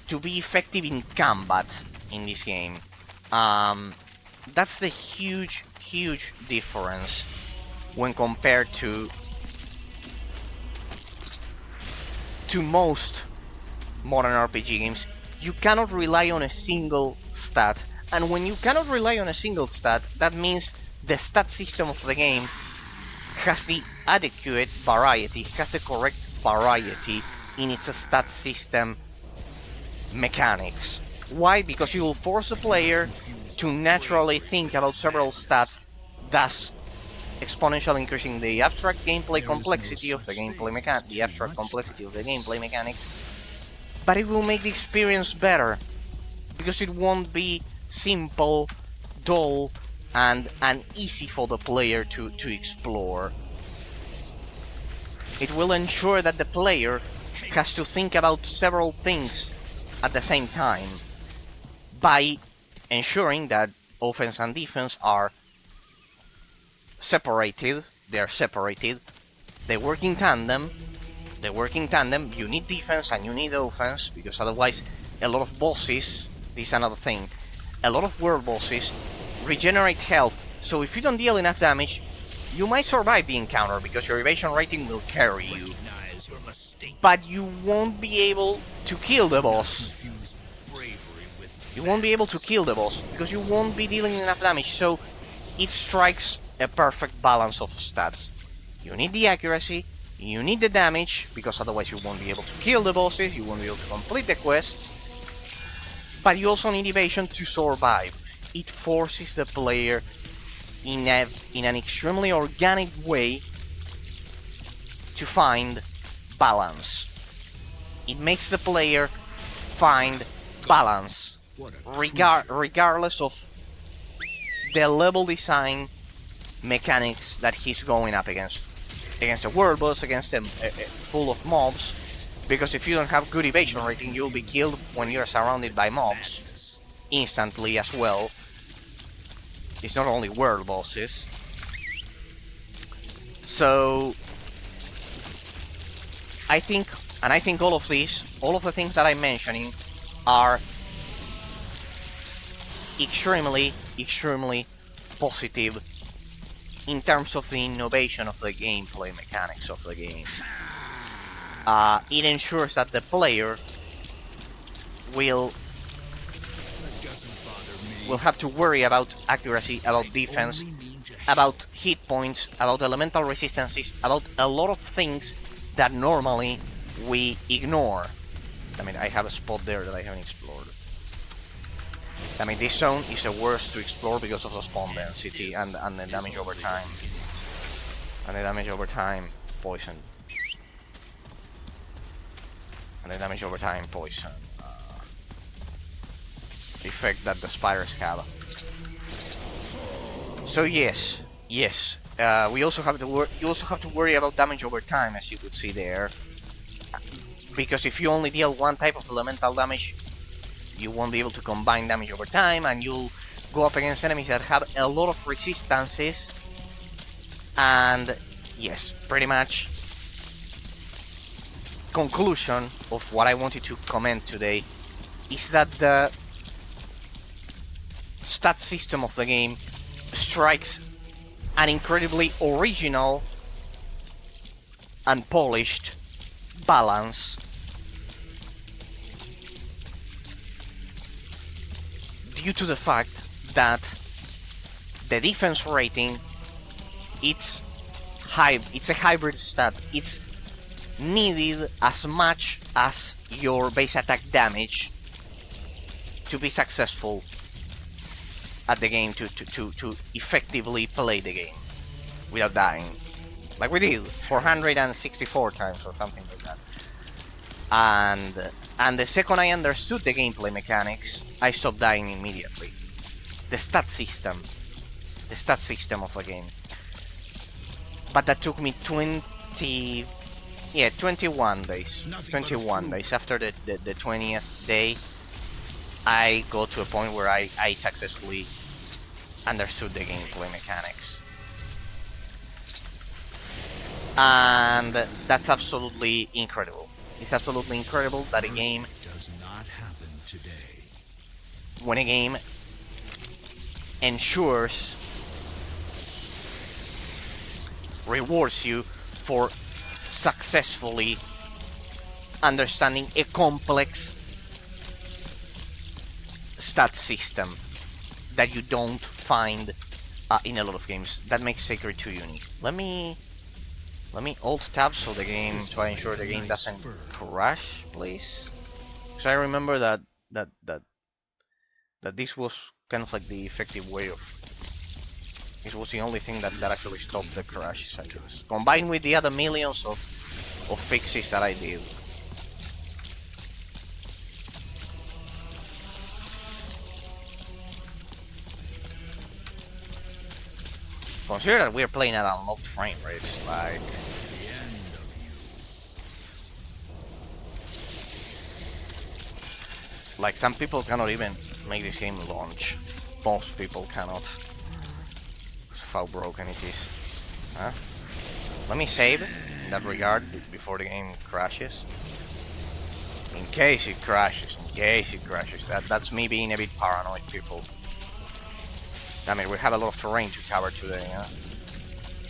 to be effective in combat in this game. That's the huge difference when compared to most modern RPG games. You cannot rely on a single stat, and when you cannot rely on a single stat, that means the stat system of the game has the adequate variety, has the correct variety in its stat system mechanics. Why? Because you will force the player to naturally think about several stats, thus exponentially increasing the abstract gameplay complexity of the gameplay mechanics, but it will make the experience better, because it won't be simple, dull, and easy for the player to explore. It will ensure that the player has to think about several things at the same time, by ensuring that offense and defense are separated. They are separated. They work in tandem. You need defense and you need offense, because otherwise a lot of bosses, this is another thing, a lot of world bosses regenerate health, so if you don't deal enough damage, you might survive the encounter because your evasion rating will carry you, but you won't be able to kill the boss. You won't be able to kill the boss because you won't be dealing enough damage, so it strikes a perfect balance of stats. You need the accuracy, you need the damage, because otherwise you won't be able to kill the bosses, you won't be able to complete the quests, but you also need evasion to survive. It forces the player in an extremely organic way to find balance. It makes the player find balance, regardless of the level design mechanics that he's going up against a world boss, against a full of mobs, because if you don't have good evasion rating, you'll be killed when you're surrounded by mobs instantly as well. It's not only world bosses. So I think all of the things that I'm mentioning are extremely extremely positive in terms of the innovation of the gameplay mechanics of the game. It ensures that the player will have to worry about accuracy, about defense, about hit points, about elemental resistances, about a lot of things that normally we ignore. I mean, I have a spot there that I haven't explored. I mean, this zone is the worst to explore because of the spawn density and the damage over time. And the damage over time, poison. And the damage over time, poison. The effect that the spiders have. So yes, we also have to you also have to worry about damage over time, as you could see there. Because if you only deal one type of elemental damage, you won't be able to combine damage over time, and you'll go up against enemies that have a lot of resistances. And yes, pretty much conclusion of what I wanted to comment today is that the stat system of the game strikes an incredibly original and polished balance due to the fact that the defense rating it's a hybrid stat. It's needed as much as your base attack damage to be successful at the game, to effectively play the game without dying, like we did 464 times or something like that. And the second I understood the gameplay mechanics, I stopped dying immediately. The stat system of the game. But that took me 21 days. 21 days. After the 20th day, I got to a point where I successfully understood the gameplay mechanics. And that's absolutely incredible. It's absolutely incredible that a game does not happen today. When a game ensures, rewards you for successfully understanding a complex stat system that you don't find in a lot of games. That makes Sacred 2 unique. Let me alt tab so the game, so I ensure the game doesn't crash, please. Because I remember that this was kind of like the effective way of. It was the only thing that actually stopped the crashes, I guess. Combined with the other millions of fixes that I did. Consider that we're playing at unlocked frame rates, like. Like, some people cannot even make this game launch. Most people cannot. Because of how broken it is. Huh? Let me save in that regard before the game crashes. In case it crashes, That's me being a bit paranoid, people. I mean, we have a lot of terrain to cover today, huh?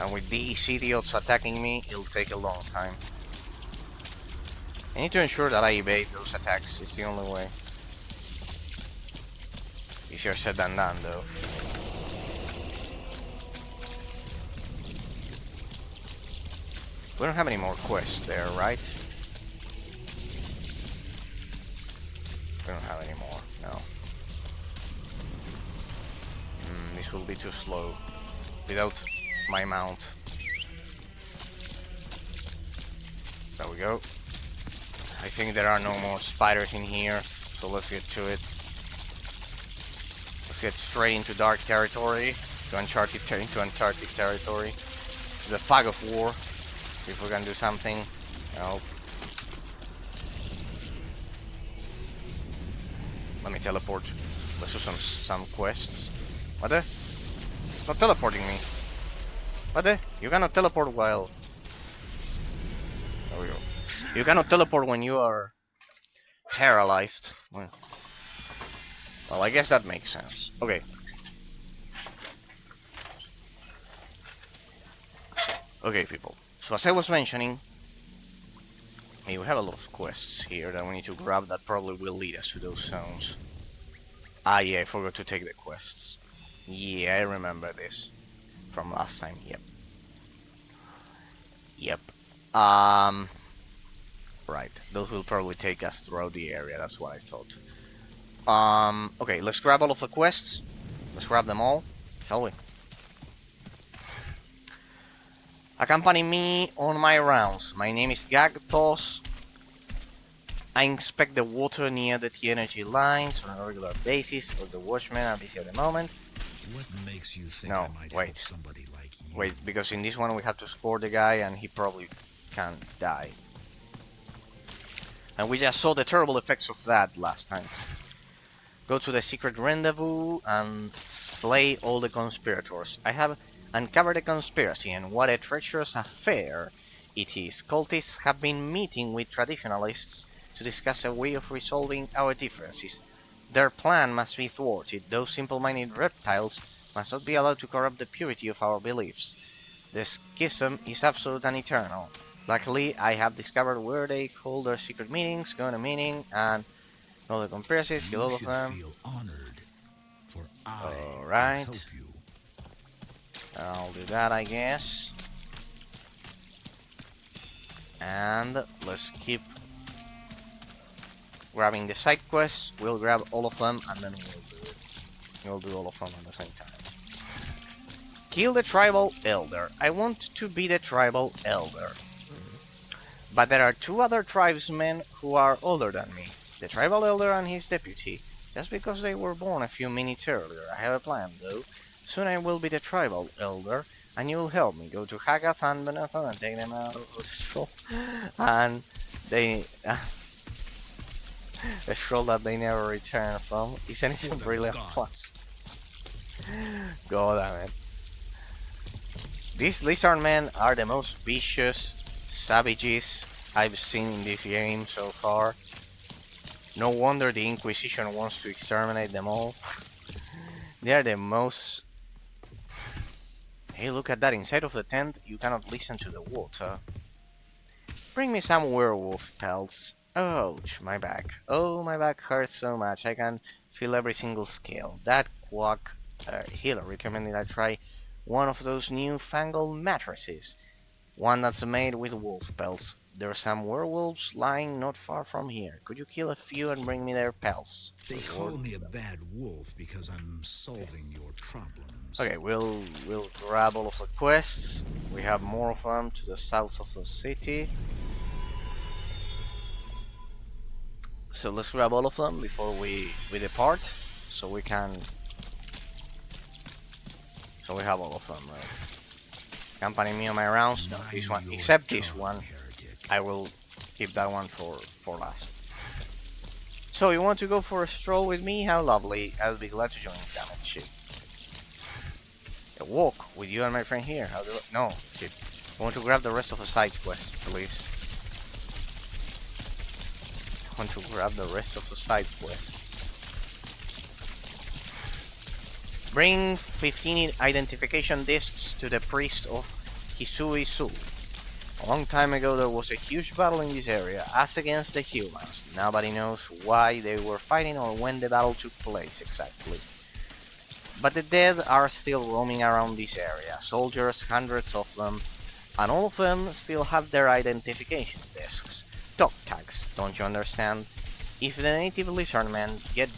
And with these idiots attacking me, it'll take a long time. I need to ensure that I evade those attacks. It's the only way. Easier said than done, though. We don't have any more quests there, right? We don't have any more, no. This will be too slow without my mount. There we go. I think there are no more spiders in here, so let's get to it. Let's get straight into dark territory, into uncharted territory, to the fog of war. See if we can do something. Nope. Let me teleport. Let's do some quests. What the? It's not teleporting me. What the? You cannot teleport while. There we go. You cannot teleport when you are paralyzed. Well, I guess that makes sense. Okay. Okay, people. So as I was mentioning, hey, we have a lot of quests here that we need to grab that probably will lead us to those zones. Ah, yeah, I forgot to take the quests. Yeah, I remember this from last time. Yep. Yep. Right. Those will probably take us throughout the area. That's what I thought. Okay, let's grab all of the quests. Let's grab them all, shall we? Accompany me on my rounds. My name is Gagtos. I inspect the water near the T-energy lines on a regular basis, or the watchmen are busy at the moment. What makes you think No, I might wait. help somebody like you? Wait, because in this one we have to score the guy and he probably can die. And we just saw the terrible effects of that last time. Go to the secret rendezvous and slay all the conspirators. I have uncovered a conspiracy, and what a treacherous affair it is. Cultists have been meeting with traditionalists to discuss a way of resolving our differences. Their plan must be thwarted. Those simple-minded reptiles must not be allowed to corrupt the purity of our beliefs. The schism is absolute and eternal. Luckily, I have discovered where they hold their secret meetings, go to a meeting, and all the conspiracies, kill all of them. Feel honored, for I Alright. will help you. I'll do that, I guess. And let's keep grabbing the side quests. We'll grab all of them and then we'll do all of them at the same time. Kill the tribal elder. I want to be the tribal elder. But there are two other tribesmen who are older than me. The tribal elder and his deputy. Just because they were born a few minutes earlier. I have a plan though. Soon I will be the tribal elder, and you will help me. Go to Hagath and Benethon and take them out of the scroll. And they... a scroll that they never return from. Isn't it really fun? God damn it. These lizard men are the most vicious savages I've seen in this game so far. No wonder the Inquisition wants to exterminate them all. They are the most... Hey, look at that. Inside of the tent, you cannot listen to the water. Bring me some werewolf pelts. Ouch, my back. Oh, my back hurts so much. I can feel every single scale. That quack healer recommended I try one of those newfangled mattresses. One that's made with wolf pelts. There are some werewolves lying not far from here. Could you kill a few and bring me their pelts? They call me a bad wolf because I'm solving your problems. Okay, we'll grab all of the quests. We have more of them to the south of the city. So let's grab all of them before we depart. So we can... So we have all of them, right? Accompany me on my rounds. No, this one, except this one. I will keep that one for last. So you want to go for a stroll with me? How lovely. I'll be glad to join you. Damn it, shit. A walk with you and my friend here. How do I... No, shit. I want to grab the rest of the side quests, please. I want to grab the rest of the side quests. Bring 15 identification discs to the priest of Hissil'Ta. A long time ago there was a huge battle in this area, us against the humans. Nobody knows why they were fighting or when the battle took place exactly. But the dead are still roaming around this area, soldiers, hundreds of them, and all of them still have their identification discs. Dog tags, don't you understand? If the native lizardmen get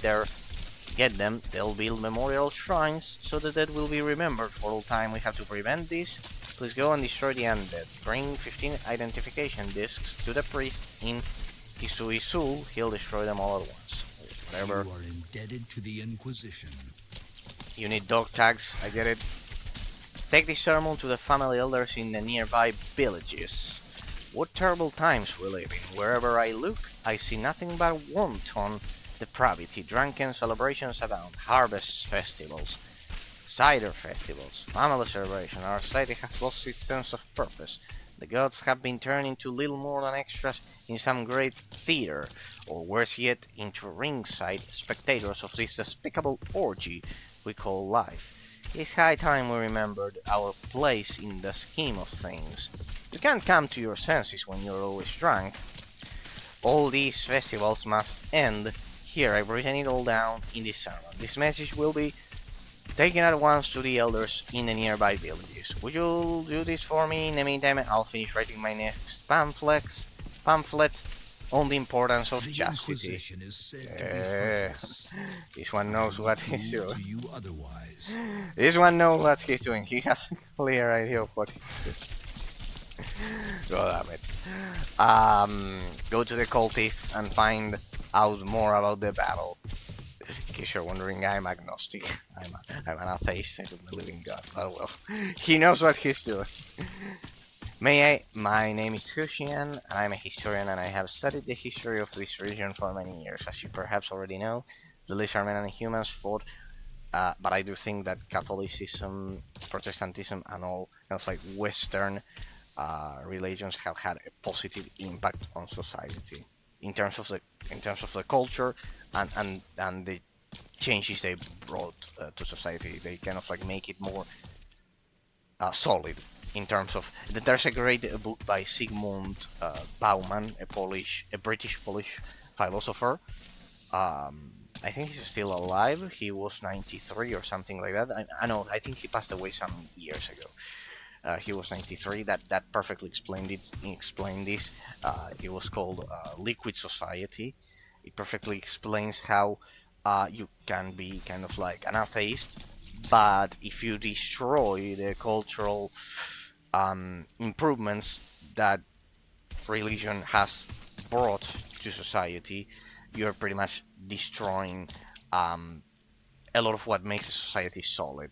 them, they'll build memorial shrines so the dead will be remembered for all time. We have to prevent this. Please go and destroy the undead. Bring 15 identification discs to the priest in Hissil'Ta. He'll destroy them all at once. Whatever. You are indebted to the Inquisition. You need dog tags, I get it. Take this sermon to the family elders in the nearby villages. What terrible times we live in. Wherever I look, I see nothing but wanton depravity. Drunken celebrations abound. Harvest festivals. Cider festivals, family celebration. Our society has lost its sense of purpose. The gods have been turned into little more than extras in some great theater, or worse yet, into ringside spectators of this despicable orgy we call life. It's high time we remembered our place in the scheme of things. You can't come to your senses when you're always drunk. All these festivals must end. Here, I've written it all down in this sermon. This message will be taken at once to the elders in the nearby villages. Would you do this for me? In the meantime, I'll finish writing my next pamphlet on the importance of The chastity. Inquisition is said to be heartless. This one knows what he's Prove doing. to you otherwise. This one knows what he's doing. He has a clear idea of what he's doing. God damn it. Go to the cultists and find out more about the battle. In case you're wondering, I'm agnostic. I'm an atheist. I don't believe in God. Oh well. He knows what he's doing. My name is Hushian, and I'm a historian, and I have studied the history of this region for many years. As you perhaps already know, the lizardmen and the humans fought, but I do think that Catholicism, Protestantism, and all kind of like Western religions have had a positive impact on society in terms of the culture and the changes they brought to society. They kind of like make it more solid in terms of. There's a great book by Zygmunt Bauman, a British Polish philosopher. I think he's still alive. He was 93 or something like that. I know. I think he passed away some years ago. He was 93. That perfectly explained it. Explained this. It was called Liquid Society. It perfectly explains how you can be kind of like an atheist, but if you destroy the cultural improvements that religion has brought to society, you're pretty much destroying a lot of what makes a society solid,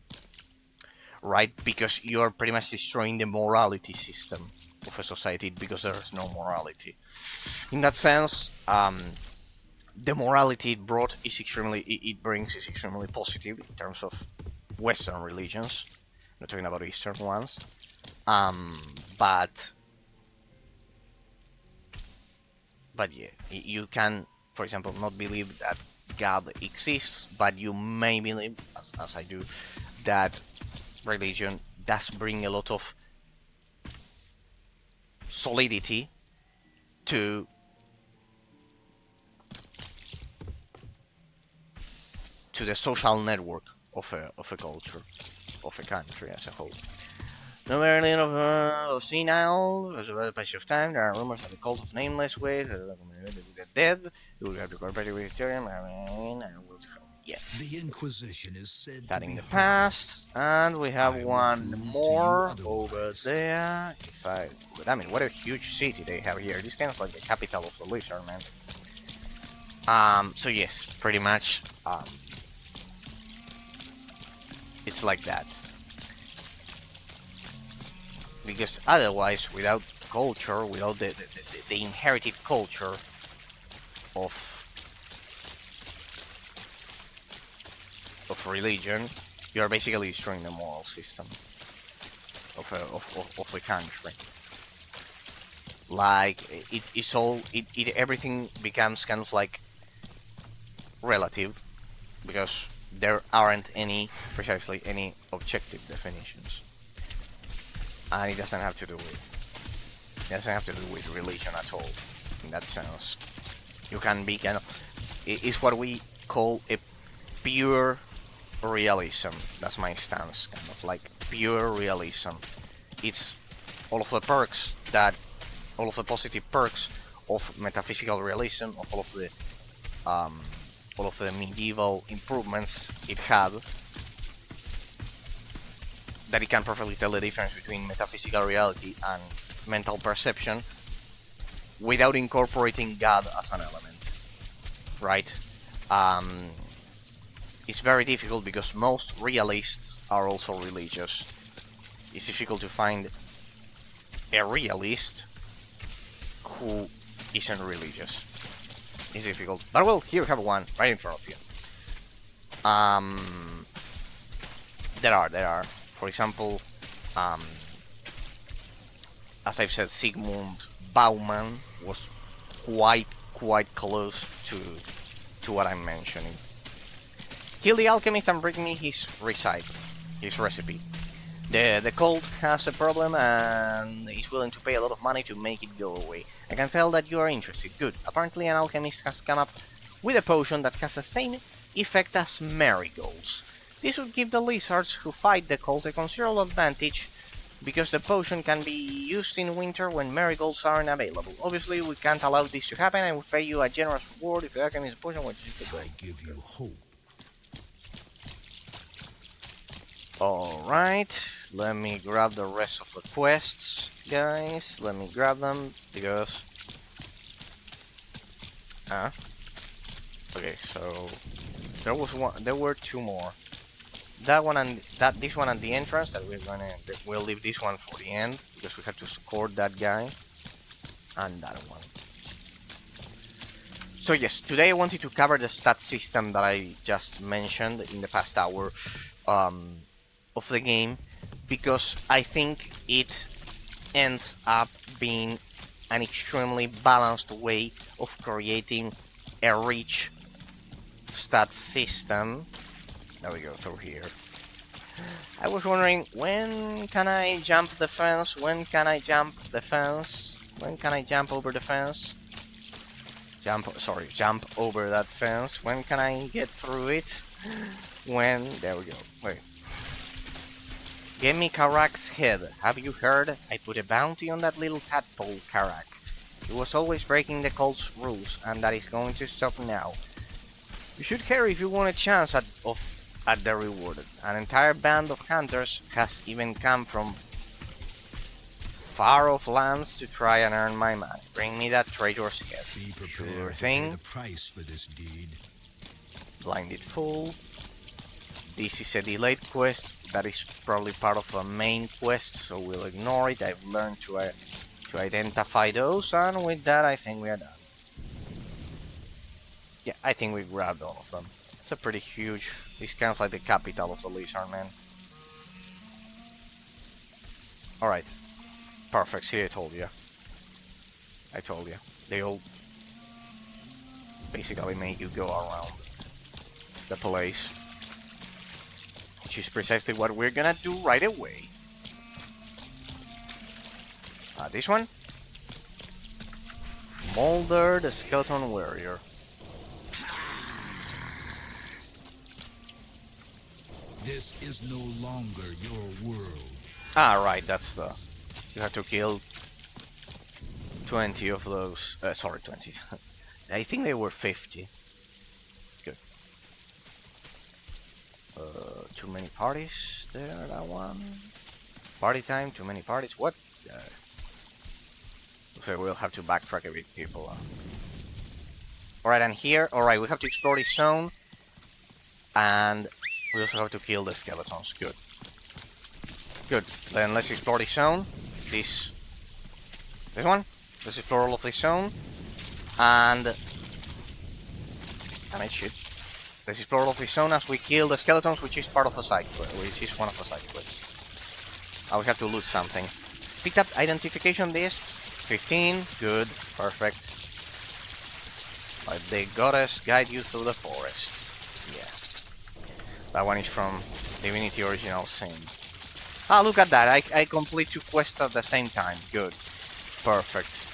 right? Because you're pretty much destroying the morality system of a society because there's no morality. In that sense, the morality it brought is it brings is extremely positive in terms of Western religions. I'm not talking about Eastern ones. But yeah, you can, for example, not believe that God exists, but you may believe, as I do, that religion does bring a lot of solidity to the social network of a culture, of a country as a whole. No very little of senile, as a passage of time, there are rumors that the cult of Nameless Ways, the dead, who have the corporate vegetarian, yeah. The Inquisition is said Starting to the be past, and we have I will one prove to you more over otherwise. there. I mean, what a huge city they have here. This is kind of like the capital of the lizard, man. So yes, pretty much, it's like that. Because otherwise, without culture, without the inherited culture of religion, you are basically destroying the moral system of a country. Like everything becomes kind of like relative because there aren't precisely any objective definitions, and it doesn't have to do with religion at all. In that sense, you can be kind of. It's what we call a pure realism. That's my stance, kind of like pure realism. It's all of the positive perks of metaphysical realism, of all of the medieval improvements it had, that it can perfectly tell the difference between metaphysical reality and mental perception without incorporating God as an element, right? It's very difficult because most realists are also religious. It's difficult to find a realist who isn't religious. It's difficult. But well, here we have one right in front of you. There are. For example, as I've said, Zygmunt Bauman was quite close to what I'm mentioning. Kill the alchemist and bring me his recycle. his recipe. The cult has a problem and is willing to pay a lot of money to make it go away. I can tell that you are interested. Good. Apparently an alchemist has come up with a potion that has the same effect as marigolds. This would give the lizards who fight the cult a considerable advantage because the potion can be used in winter when marigolds aren't available. Obviously, we can't allow this to happen and will pay you a generous reward if you alchemist a potion which is the I give you hope. Alright, let me grab the rest of the quests, guys. Let me grab them because... Okay, so there was one. There were two more. That one and this one at the entrance. We'll leave this one for the end because we have to score that guy and that one. So yes, today I wanted to cover the stat system that I just mentioned in the past hour of the game because I think it ends up being an extremely balanced way of creating a rich stat system. There we go, through here. I was wondering, when can I jump the fence? When can I jump the fence? When can I jump over the fence? Jump over that fence. When can I get through it? When... There we go. Wait. Give me Karak's head. Have you heard? I put a bounty on that little tadpole, Karak. He was always breaking the cult's rules, and that is going to stop now. You should care if you want a chance at the reward. An entire band of hunters has even come from far-off lands to try and earn my money. Bring me that traitor's head. Be prepared Sure to thing. pay the price for this deed. Blinded Fool. This is a delayed quest. That is probably part of a main quest, so we'll ignore it. I've learned to identify those, and with that I think we are done. Yeah, I think we grabbed all of them. It's a pretty huge... This kind of like the capital of the lizard, man. Alright. Perfect, see, I told you. They all basically make you go around the place. Which is precisely what we're gonna do right away. This one? Mulder the Skeleton Warrior. This is no longer your world. Ah, right, that's the... You have to kill 20 of those... sorry, 20. I think they were 50. Good. Too many parties there, that one. Party time, too many parties, what? So we'll have to backtrack a bit, people. Alright, and here, alright, we have to explore this zone. And we also have to kill the skeletons, good. Good, then let's explore this zone. This one. Let's explore all of this zone. And I shoot. Let's explore all of this zone as we kill the skeletons, which is part of the side quest, which is one of the side quests. I will have to loot something. Picked up identification discs. 15. Good. Perfect. Let the goddess guide you through the forest. Yeah. That one is from Divinity Original Sin. Ah, look at that. I complete 2 quests at the same time. Good. Perfect.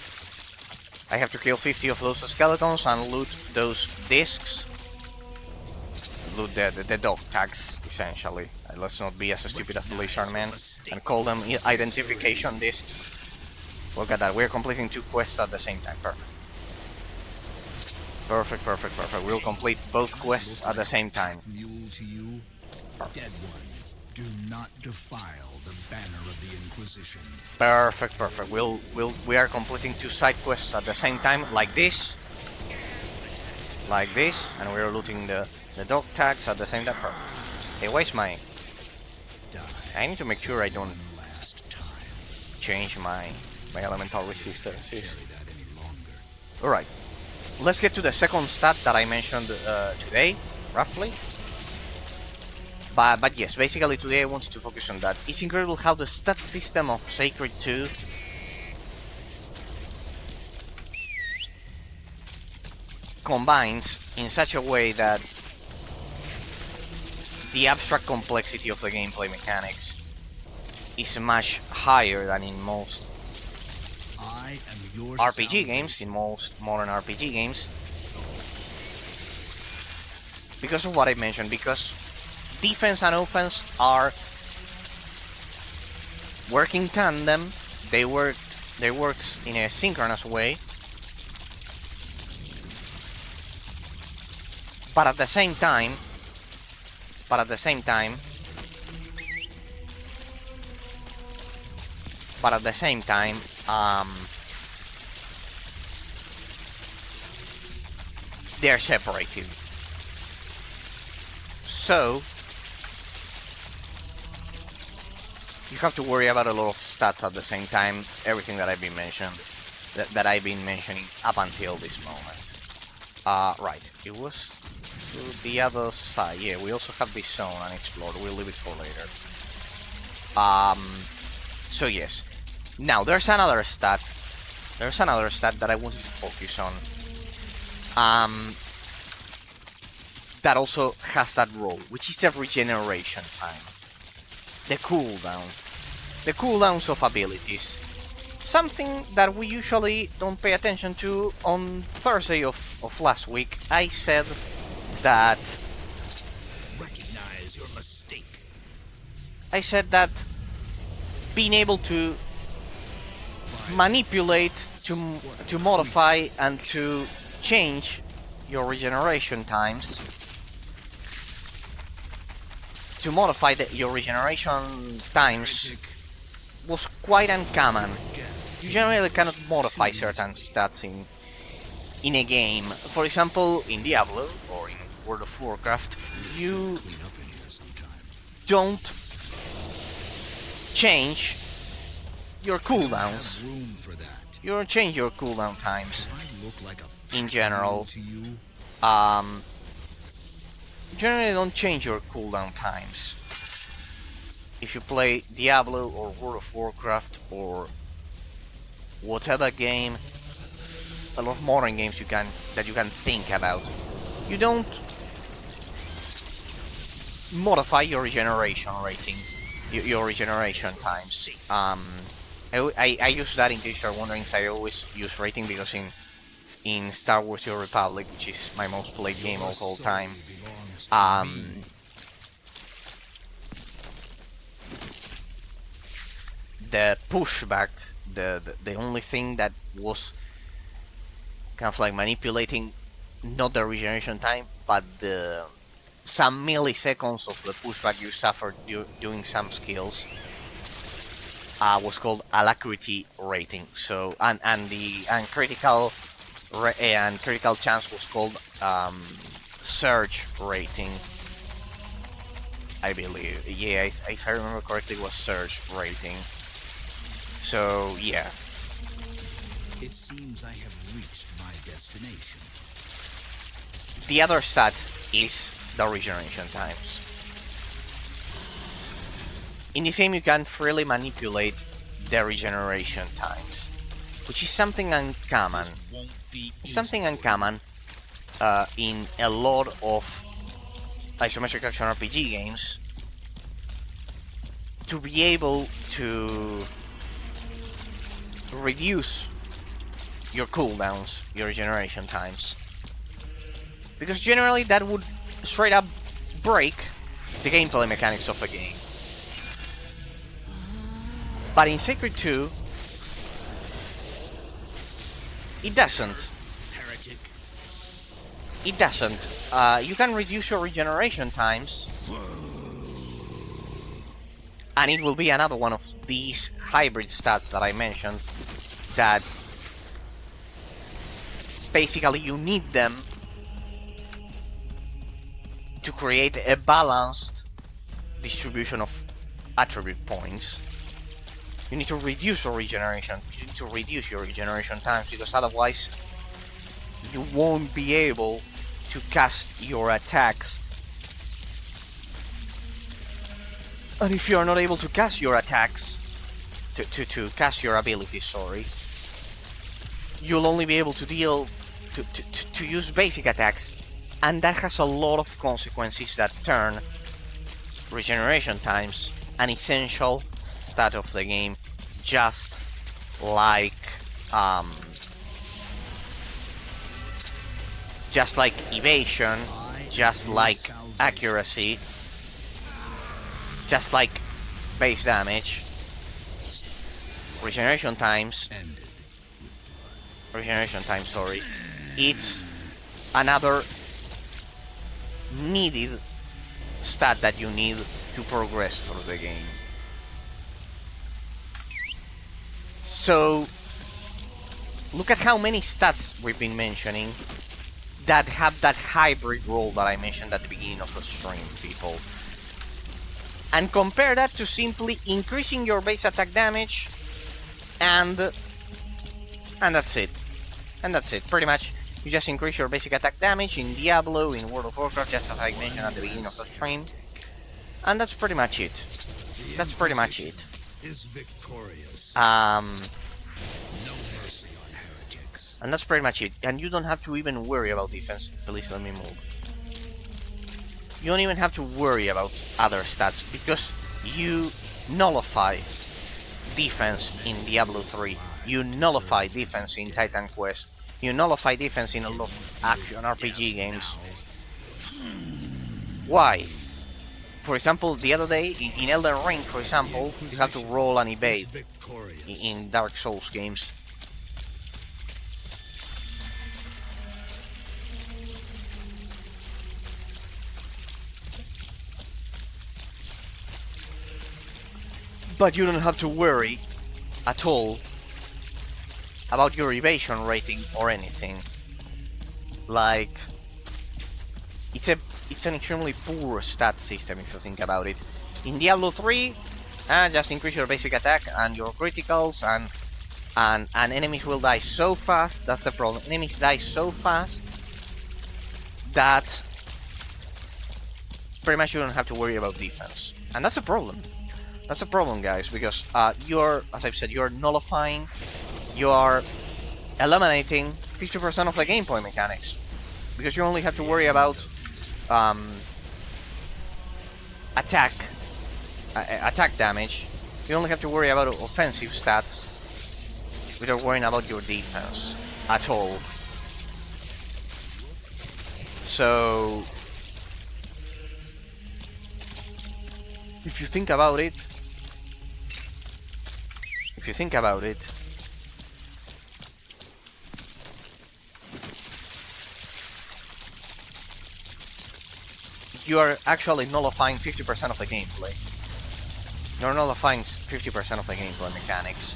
I have to kill 50 of those skeletons and loot those discs. Loot the dog tags, essentially. Let's not be as stupid as the lizard man and call them identification discs. Look at that. We're completing 2 quests at the same time. Perfect. Perfect, perfect, perfect. We'll complete both quests at the same time. Mule to you, dead one. Do not defile the banner of the Inquisition. Perfect, perfect. We are completing 2 side quests at the same time, like this, and we're looting the dog tags at the same time. Perfect. Hey, where's my? I need to make sure I don't change my elemental resistances. All right, let's get to the second stat that I mentioned today, roughly. But yes, basically today I wanted to focus on that. It's incredible how the stat system of Sacred 2 combines in such a way that the abstract complexity of the gameplay mechanics is much higher than in most I am your RPG games, salvation. in most modern RPG games. Because of what I mentioned, because defense and offense are working tandem, they works in a synchronous way, but at the same time, they're separated. So you have to worry about a lot of stats at the same time. Everything that I've been mentioning, up until this moment. Right. It was to the other side. Yeah, we also have this zone unexplored. We'll leave it for later. So yes. Now there's another stat. That I wanted to focus on. That also has that role, which is the regeneration time. The cooldown. The cooldowns of abilities. Something that we usually don't pay attention to. On Thursday of last week, I said that... Recognize your mistake. I said that being able to manipulate, to modify, and to change your regeneration times, your regeneration times was quite uncommon. You generally cannot modify certain stats in a game. For example, in Diablo or in World of Warcraft, you don't change your cooldowns. You don't change your cooldown times in general. Generally don't change your cooldown times. If you play Diablo or World of Warcraft or whatever game, a lot of modern games that you can think about, you don't modify your regeneration rating, your regeneration times. I use that in case you're wondering. I always use rating because in Star Wars: The Old Republic, which is my most played game of all time, the pushback, the only thing that was kind of like manipulating not the regeneration time, but some milliseconds of the pushback you suffered doing some skills, was called alacrity rating. So and critical chance was called surge rating, I believe. Yeah, if I remember correctly, it was surge rating. So yeah. It seems I have reached my destination. The other stat is the regeneration times. In this game, you can freely manipulate the regeneration times, which is something uncommon. In a lot of isometric action RPG games, to be able to reduce your cooldowns, your regeneration times, because generally that would straight up break the gameplay mechanics of a game. But in Sacred 2, it doesn't. Heretic. It doesn't. You can reduce your regeneration times, and it will be another one of these hybrid stats that I mentioned, that basically you need them to create a balanced distribution of attribute points. You need to reduce your regeneration. You need to reduce your regeneration times, because otherwise you won't be able to cast your attacks. And if you are not able to cast your attacks, to cast your abilities, sorry, you'll only be able to use basic attacks, and that has a lot of consequences that turn regeneration times, an essential stat of the game, just like evasion, just like accuracy, just like base damage. Regeneration times, sorry, it's another needed stat that you need to progress through the game. So look at how many stats we've been mentioning that have that hybrid role that I mentioned at the beginning of the stream, people. And compare that to simply increasing your base attack damage, and that's it. And that's it, pretty much. You just increase your basic attack damage in Diablo, in World of Warcraft, just as I mentioned at the beginning of the stream. And that's pretty much it. That's pretty much it. And that's pretty much it. And you don't have to even worry about defense. Please let me move. You don't even have to worry about other stats, because you nullify defense in Diablo 3. You nullify defense in Titan Quest. You nullify defense in a lot of action RPG games. Why? For example, the other day, in Elden Ring, for example, you have to roll and evade in Dark Souls games. But you don't have to worry at all about your evasion rating or anything. Like, it's an extremely poor stat system if you think about it. In Diablo 3, just increase your basic attack and your criticals, and enemies will die so fast. That's the problem. Enemies die so fast that pretty much you don't have to worry about defense, and that's a problem. That's a problem, guys, because you're, as I've said, you're nullifying, you are eliminating 50% of the gameplay mechanics, because you only have to worry about attack damage. You only have to worry about offensive stats without worrying about your defense at all. So if you think about it, you are actually nullifying 50% of the gameplay. You're nullifying 50% of the gameplay mechanics.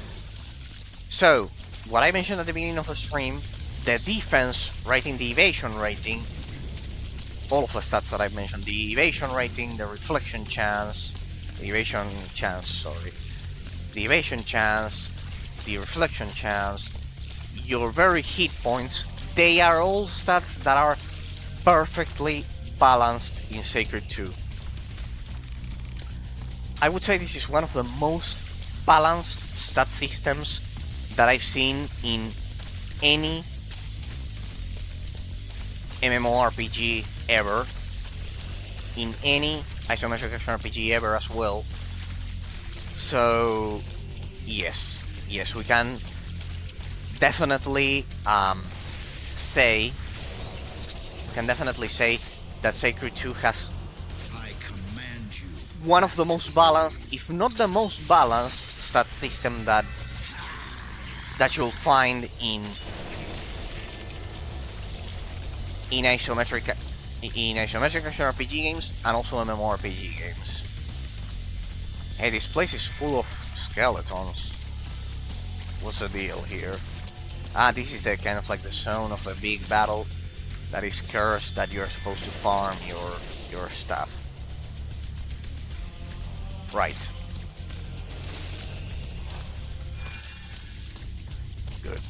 So, what I mentioned at the beginning of the stream, the defense rating, the evasion rating, all of the stats that I've mentioned, the evasion rating, the reflection chance, the evasion chance, the reflection chance, your very hit points, they are all stats that are perfectly balanced in Sacred 2. I would say this is one of the most balanced stat systems that I've seen in any MMORPG ever, in any isometric action RPG ever as well. So yes, we can definitely say that Sacred 2 has one of the most balanced, if not the most balanced, stat system that you'll find in isometric action RPG games and also MMORPG games. Hey, this place is full of skeletons. What's the deal here? This is the kind of like the zone of a big battle that is cursed, that you're supposed to farm your stuff. Right. Good.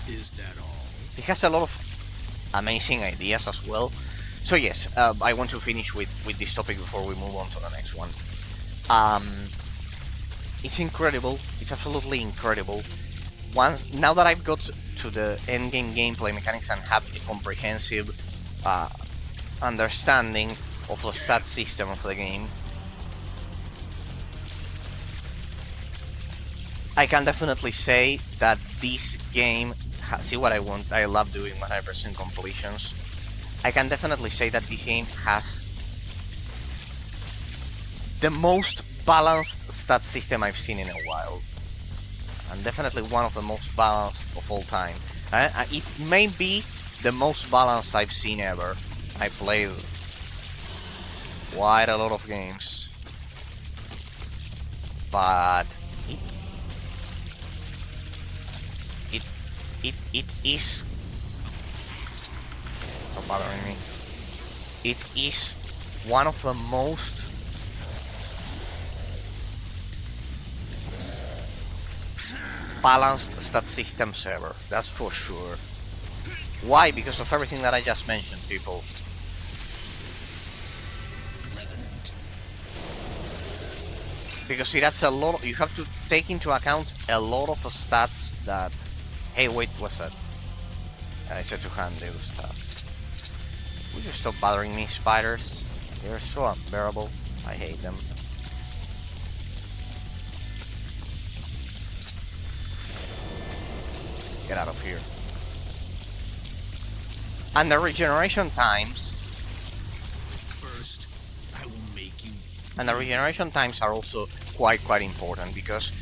Is that all? It has a lot of amazing ideas as well. So yes, I want to finish with this topic before we move on to the next one. It's incredible. It's absolutely incredible. Now that I've got to the endgame gameplay mechanics and have a comprehensive understanding of the stat system of the game, I can definitely say that this game, see what I want, I love doing 100% completions. I can definitely say that this game has the most balanced stat system I've seen in a while. And definitely one of the most balanced of all time. It may be the most balanced I've seen ever. I played quite a lot of games. But it is not bothering me. It is one of the most balanced stat systems ever, that's for sure. Why? Because of everything that I just mentioned, people. Because it has a lot, you have to take into account a lot of the stats that... Hey, wait, what's that? I said to handle stuff. Will you stop bothering me, spiders? They're so unbearable. I hate them. Get out of here. And the regeneration times. First, I will make you. And the regeneration times are also quite important because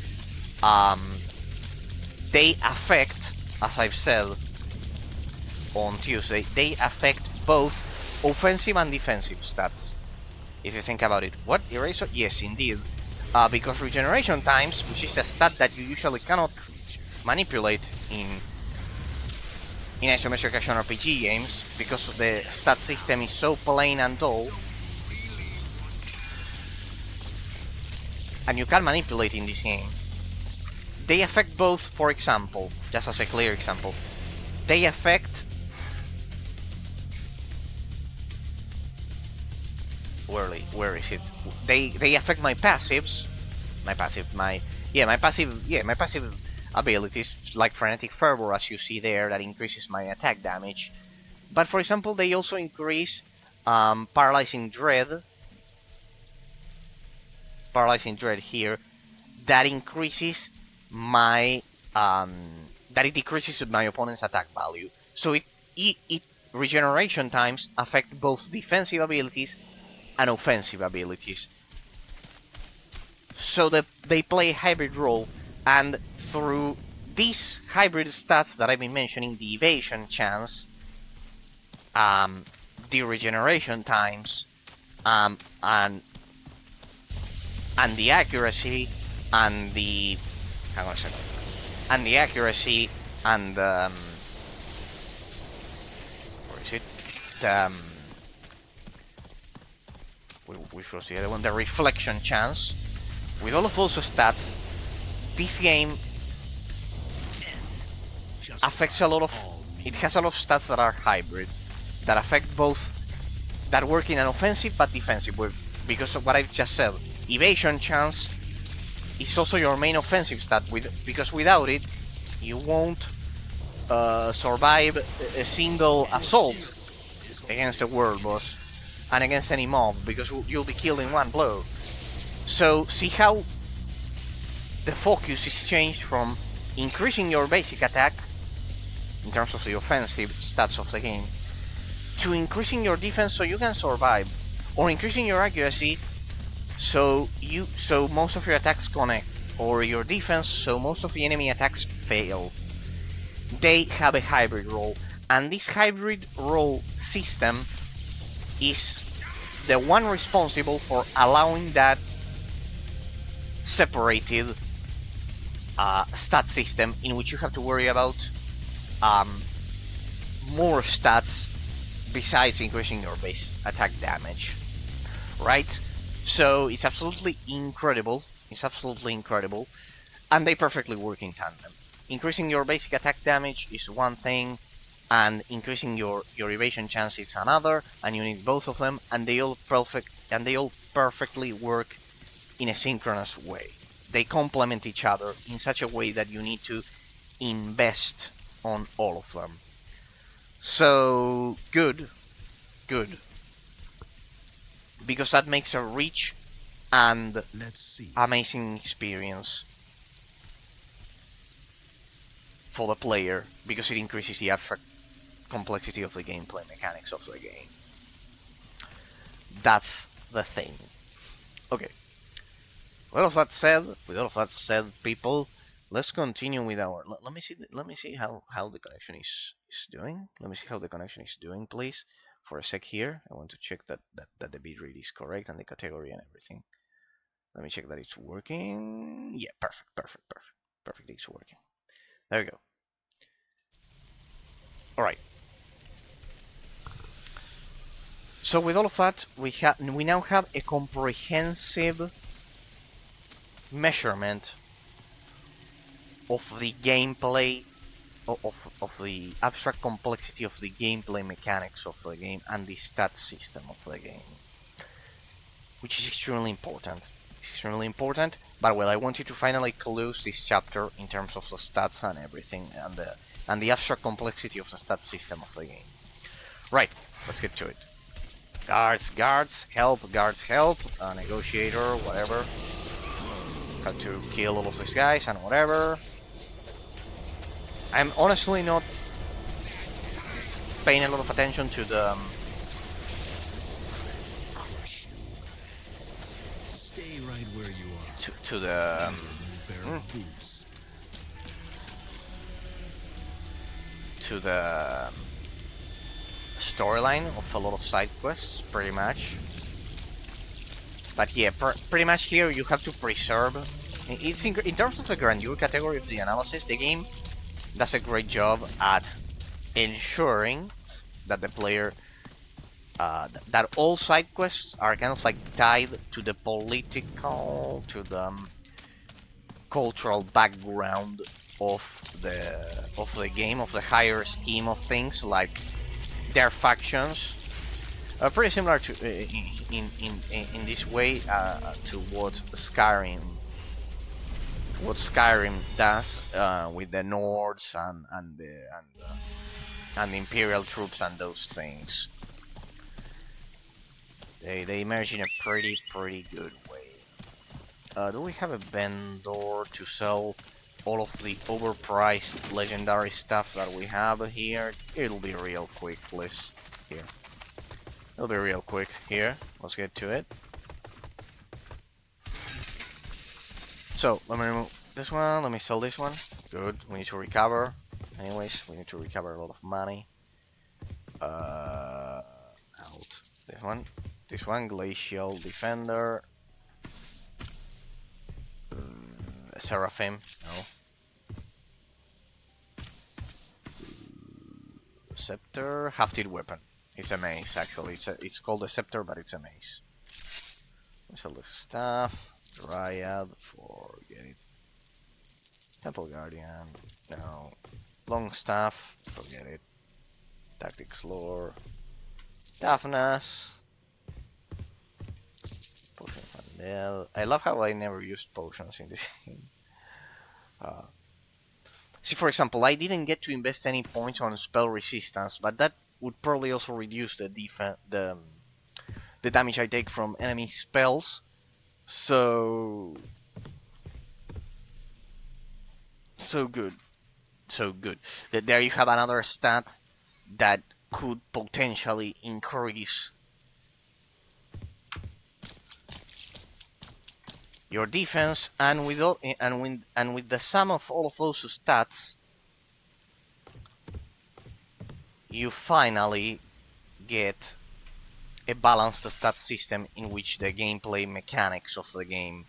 they affect, as I've said on Tuesday, they affect both offensive and defensive stats. If you think about it. What? Eraser? Yes, indeed. Because regeneration times, which is a stat that you usually cannot manipulate in isometric action RPG games, because the stat system is so plain and dull, and you can manipulate in this game. They affect both, for example, just as a clear example, they affect... Where is it? They affect my passives, my passive abilities, like Frenetic Fervor, as you see there, that increases my attack damage. But for example, they also increase Paralyzing Dread here, that increases my that it decreases my opponent's attack value. So it regeneration times affect both defensive abilities and offensive abilities. So they play a hybrid role, and through these hybrid stats that I've been mentioning, the evasion chance, the regeneration times, and the accuracy, and the... hang on a second. And the accuracy, and where is it? Which was the other one? The reflection chance. With all of those stats, this game affects a lot of... It has a lot of stats that are hybrid, that affect both, that work in an offensive but defensive way, because of what I've just said. Evasion chance is also your main offensive stat, because without it, you won't survive a single assault against a world boss and against any mob, because you'll be killed in one blow. So see how the focus is changed from increasing your basic attack in terms of the offensive stats of the game to increasing your defense so you can survive, or increasing your accuracy so most of your attacks connect, or your defense so most of the enemy attacks fail. They have a hybrid role, and this hybrid role system is the one responsible for allowing that separated stat system, in which you have to worry about more stats besides increasing your base attack damage, right? So it's absolutely incredible. It's absolutely incredible, and they perfectly work in tandem. Increasing your basic attack damage is one thing, and increasing your evasion chance is another, and you need both of them, and they all perfectly work in a synchronous way. They complement each other in such a way that you need to invest on all of them. So good. good, because that makes a rich and Let's see. amazing experience for the player, because it increases the abstract complexity of the gameplay mechanics of the game. That's the thing. Okay. With all of that said, people, let's continue with our. Let me see how the connection is doing. Let me see how the connection is doing, please. For a sec here, I want to check that the bitrate is correct and the category and everything. Let me check that it's working. Yeah, perfect. It's working. There we go. All right. So with all of that, we now have a comprehensive measurement of the gameplay, of the abstract complexity of the gameplay mechanics of the game and the stat system of the game, which is extremely important. But well, I want you to finally close this chapter in terms of the stats and everything, and the abstract complexity of the stat system of the game. Right, let's get to it. Guards, help, negotiator, whatever. Have to kill all of these guys and whatever. I'm honestly not paying a lot of attention to the Stay right where you are. to the to the storyline of a lot of side quests, pretty much. But yeah, pretty much here you have to preserve. It's in terms of the grandeur category of the analysis, the game does a great job at ensuring that the player, that all side quests are kind of like tied to the political, to the cultural background of the game, of the higher scheme of things, like their factions. Pretty similar to in this way to what Skyrim does with the Nords and the Imperial troops and those things. They emerge in a pretty good way. Do we have a vendor to sell all of the overpriced legendary stuff that we have here? It'll be real quick, please. Here. It'll be real quick. Here. Let's get to it. So, let me remove this one. Let me sell this one. Good. We need to recover. Anyways, we need to recover a lot of money. Out. This one. This one. Glacial Defender. Seraphim. No. Scepter. Hafted Weapon. It's a mace, actually. It's called a scepter, but it's a mace. We sell this stuff. Dryad. Forget it. Temple Guardian. No. Long Staff. Forget it. Tactics Lore. Toughness. Potion Vandal. I love how I never used potions in this game. See, for example, I didn't get to invest any points on spell resistance, but that would probably also reduce the damage I take from enemy spells. So good. There you have another stat that could potentially increase your defense, and with the sum of all of those stats, you finally get a balanced stat system in which the gameplay mechanics of the game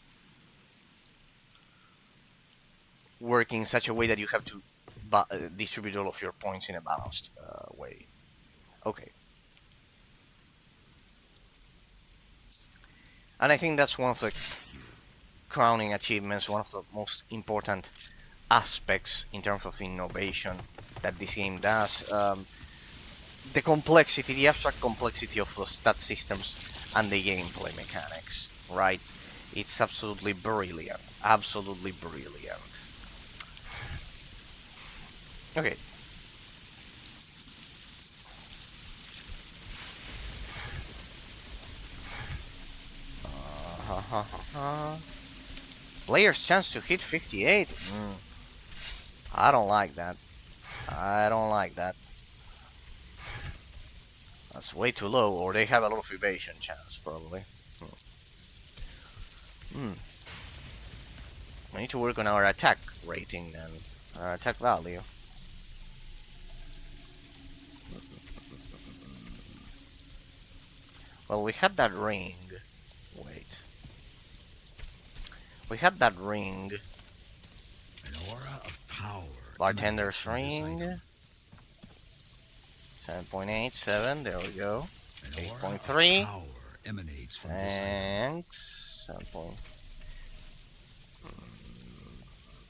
work in such a way that you have to distribute all of your points in a balanced way. Okay. And I think that's one of the crowning achievements, one of the most important aspects in terms of innovation that this game does. The complexity, the abstract complexity of the stat systems and the gameplay mechanics, right? It's absolutely brilliant. Absolutely brilliant. Okay. Player's chance to hit 58? I don't like that. I don't like that. That's way too low, or they have a lot of evasion chance, probably. We need to work on our attack rating then. Our attack value. Well, we had that ring. Wait. We had that ring. An aura of power. Bartender's ring. 7.87, there we go. 8.3. Emanates from Thanks. 7 point.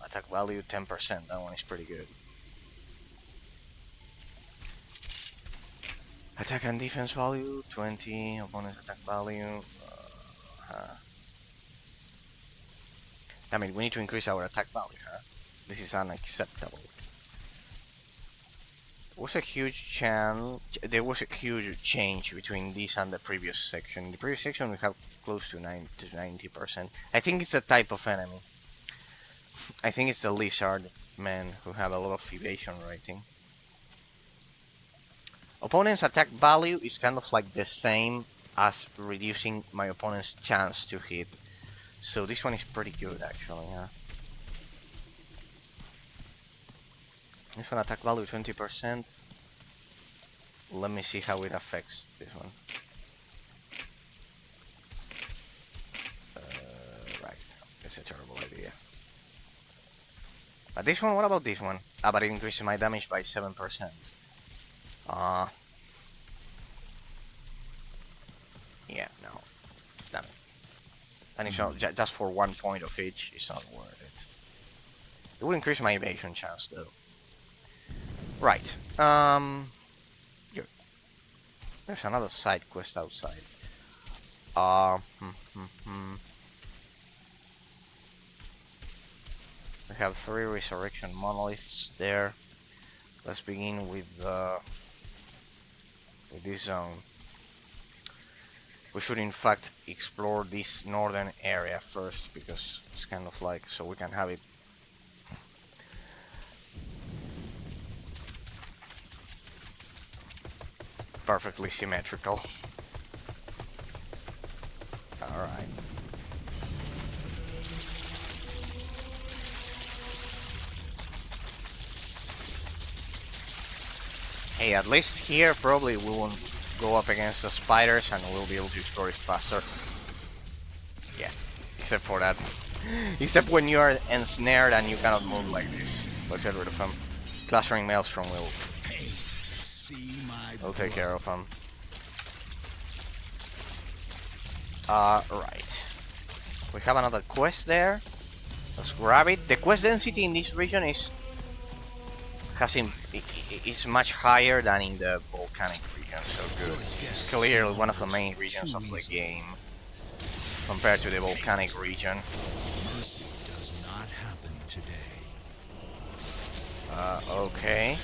Attack value 10%. That one is pretty good. Attack and defense value 20. Opponent's attack value. I mean, we need to increase our attack value, huh? This is unacceptable. There was a huge change between this and the previous section. In the previous section we have close to 90%. I think it's a type of enemy. I think it's the lizard men who have a lot of evasion rating. Opponent's attack value is kind of like the same as reducing my opponent's chance to hit. So this one is pretty good actually, huh? This one attack value 20%. Let me see how it affects this one. Right, it's a terrible idea. But this one, what about this one? Ah, but it increases my damage by 7%. Yeah, no. Damn it. And it's not, just for 1 point of each, it's not worth it. It would increase my evasion chance though. Right. Good. There's another side quest outside. We have 3 resurrection monoliths there. Let's begin with this zone. We should in fact explore this northern area first, because it's kind of like, so we can have it perfectly symmetrical. Alright. Hey, at least here probably we won't go up against the spiders and we'll be able to explore it faster. Yeah, except for that. Except when you are ensnared and you cannot move like this. Let's get rid of them. Clustering Maelstrom will take care of them. Right. We have another quest there. Let's grab it. The quest density in this region is much higher than in the volcanic region, so good. It's clearly one of the main regions of the game compared to the volcanic region. Mercy does not happen today. Okay.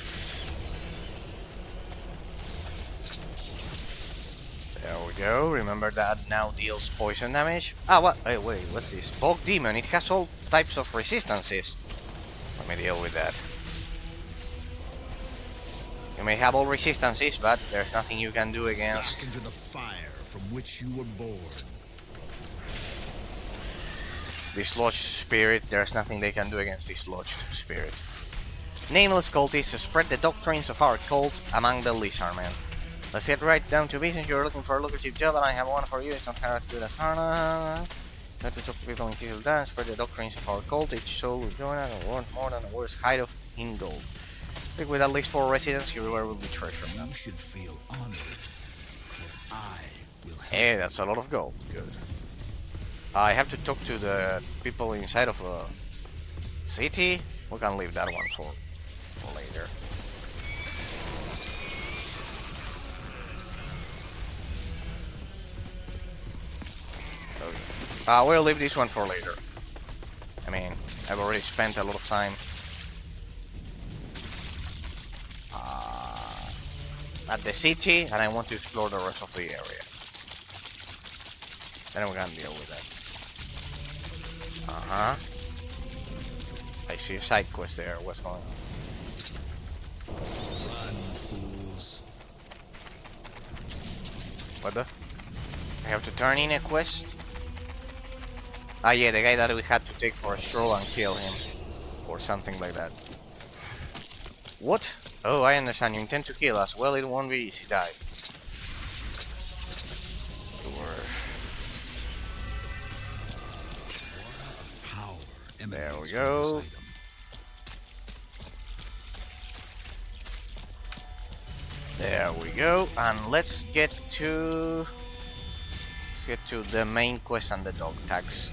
There we go. Remember that now deals poison damage. Ah, what? Hey, wait, what's this? Bulk Demon. It has all types of resistances. Let me deal with that. You may have all resistances, but there's nothing you can do against. Back into the fire from which you were born. This lodged spirit, there's nothing they can do against this lodged spirit. Nameless cultists to spread the doctrines of our cult among the lizardmen. Let's get right down to business. You're looking for a lucrative job and I have one for you. It's not as good as Hana. Try to talk to people in Hissil'Ta and spread the doctrines of our cult. Each soul will join us and worth more than a world's height of in gold. Speak with at least 4 residents, your reward will be treasure. You should feel honored. I will help. Hey, that's a lot of gold. Good. I have to talk to the people inside of the city. We can leave that one for later. Okay. We'll leave this one for later. I mean, I've already spent a lot of time at the city, and I want to explore the rest of the area. Then we can deal with that. Uh-huh. I see a side quest there. What's going on? Run, fools. What the? I have to turn in a quest? Ah, yeah, the guy that we had to take for a stroll and kill him. Or something like that. What? Oh, I understand. You intend to kill us. Well, it won't be easy. Die. There we go. There we go. And let's get to the main quest and the dog tags.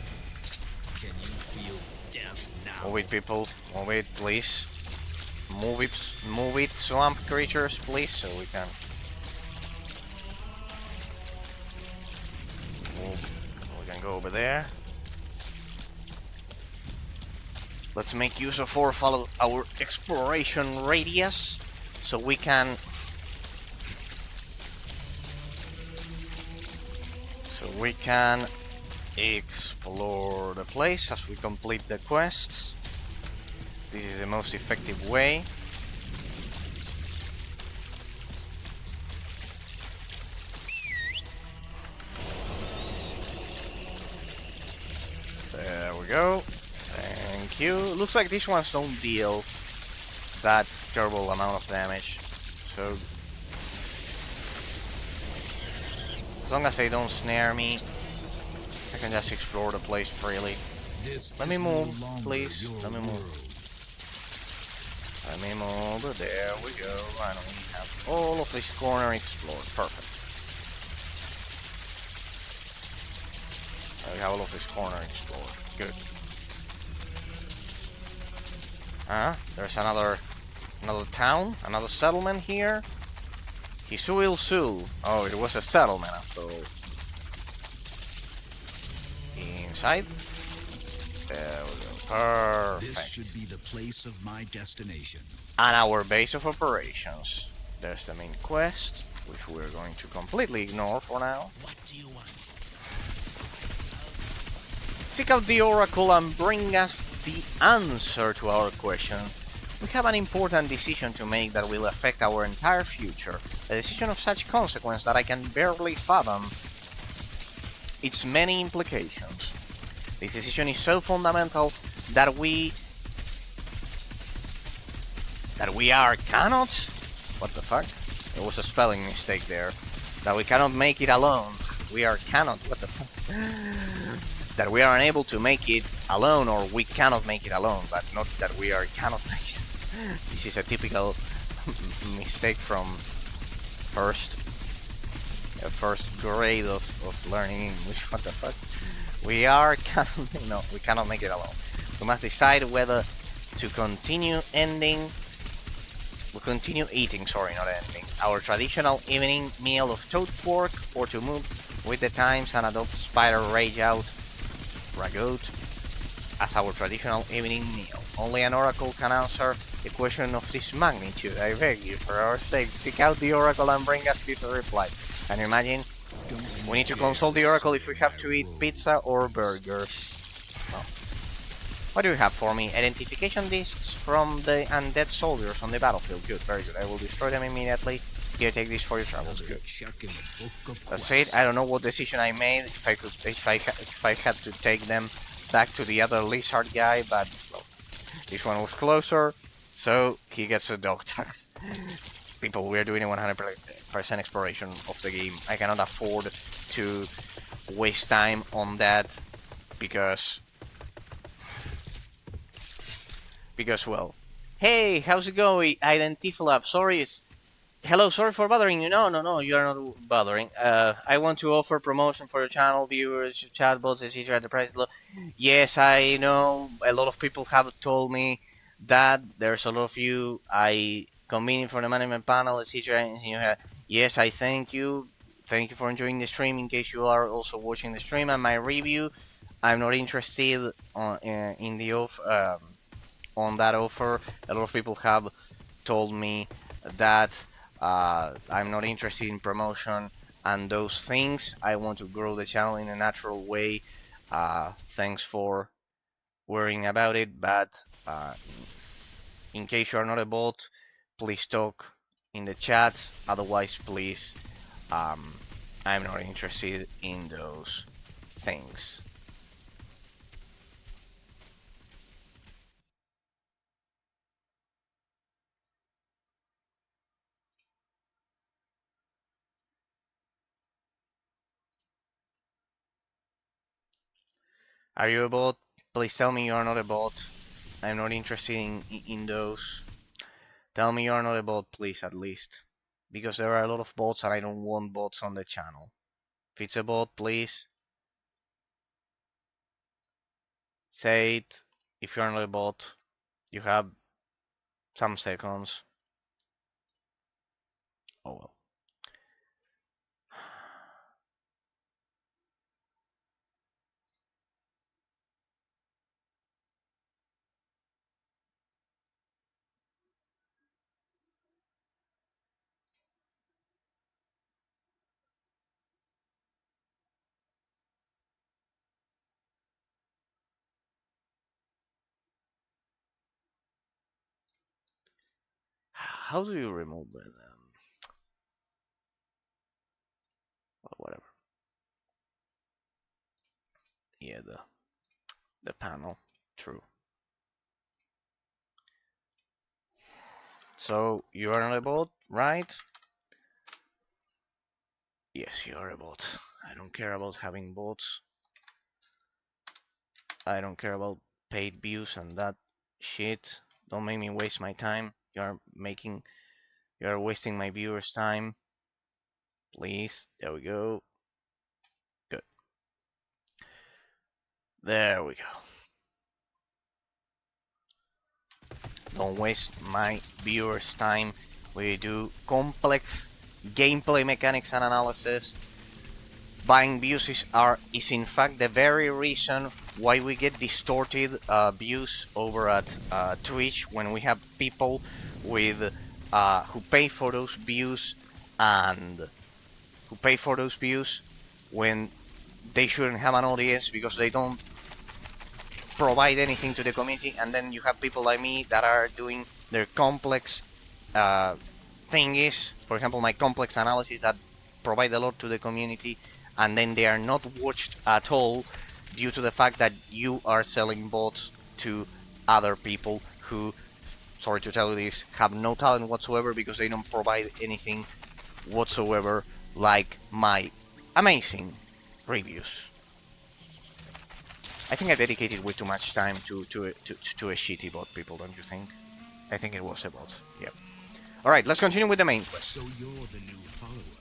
Can you feel death now? Move it, people. Move it, please. Move it, swamp creatures, please, so we can move. We can go over there. Let's make use of our exploration radius, so we can explore the place as we complete the quests. This is the most effective way. There we go. Thank you. Looks like these ones don't deal that terrible amount of damage. So as long as they don't snare me, I can just explore the place freely. Let me move, please. Let me move. Let me move. There we go. And we have all of this corner explored. Perfect. We have all of this corner explored. Good. There's another town, another settlement here. Hissil'Ta. Oh, it was a settlement after all. Inside. There we go. Perfect. This should be the place of my destination. And our base of operations. There's the main quest, which we're going to completely ignore for now. What do you want? Seek out the Oracle and bring us the answer to our question. We have an important decision to make that will affect our entire future. A decision of such consequence that I can barely fathom its many implications. This decision is so fundamental that we cannot... What the fuck? There was a spelling mistake there. That we cannot make it alone. We are cannot... What the fuck? That we are unable to make it alone, or we cannot make it alone, but not that we are cannot make it. This is a typical mistake from first grade of learning English. What the fuck? We cannot make it alone. We must decide whether to continue eating, not ending, our traditional evening meal of toad pork, or to move with the times and adopt spider ragout as our traditional evening meal. Only an oracle can answer a question of this magnitude. I beg you, for our sake, seek out the oracle and bring us this reply. Can you imagine? We need to consult the oracle if we have to eat pizza or burgers. Oh. What do you have for me? Identification discs from the undead soldiers on the battlefield. Good, very good. I will destroy them immediately. Here, take this for your travels. Good. That's it. I don't know what decision I made. If I had to take them back to the other lizard guy, but well, this one was closer, so he gets a dog tax. People, we are doing a 100% exploration of the game. I cannot afford to waste time on that because well, hey, how's it going? Identifylab, sorry. Hello, sorry for bothering you. No, you are not bothering. I want to offer promotion for your channel, viewers, chatbots, etc. at the price low. Yes, I know a lot of people have told me that there's a lot of you. I convening for the management panel, etc. Yes, I thank you. Thank you for enjoying the stream. In case you are also watching the stream and my review, I'm not interested in the on that offer. A lot of people have told me that I'm not interested in promotion and those things. I want to grow the channel in a natural way. Thanks for worrying about it, but in case you are not a bot, please talk in the chat. Otherwise, please, I'm not interested in those things. Are you a bot? Please tell me you are not a bot. I'm not interested in those. Tell me you are not a bot, please, at least. Because there are a lot of bots and I don't want bots on the channel. If it's a bot, please say it. If you're not a bot, you have some seconds. Oh well. How do you remove it? Well, whatever. Yeah, the panel. True. So you are not a bot, right? Yes, you are a bot. I don't care about having bots. I don't care about paid views and that shit. Don't make me waste my time. You're wasting my viewers' time. Please. There we go. Good. There we go. Don't waste my viewers' time. We do complex gameplay mechanics and analysis. Buying views is in fact the very reason why we get distorted views over at Twitch when we have people with who pay for those views and who pay for those views when they shouldn't have an audience because they don't provide anything to the community, and then you have people like me that are doing their complex thingies, for example my complex analysis that provide a lot to the community, and then they are not watched at all due to the fact that you are selling bots to other people who, sorry to tell you this, have no talent whatsoever because they don't provide anything whatsoever like my amazing reviews. I think I dedicated way too much time to a shitty bot, people, don't you think? I think it was a bot, yep. Alright, let's continue with the main quest. So you're the new follower.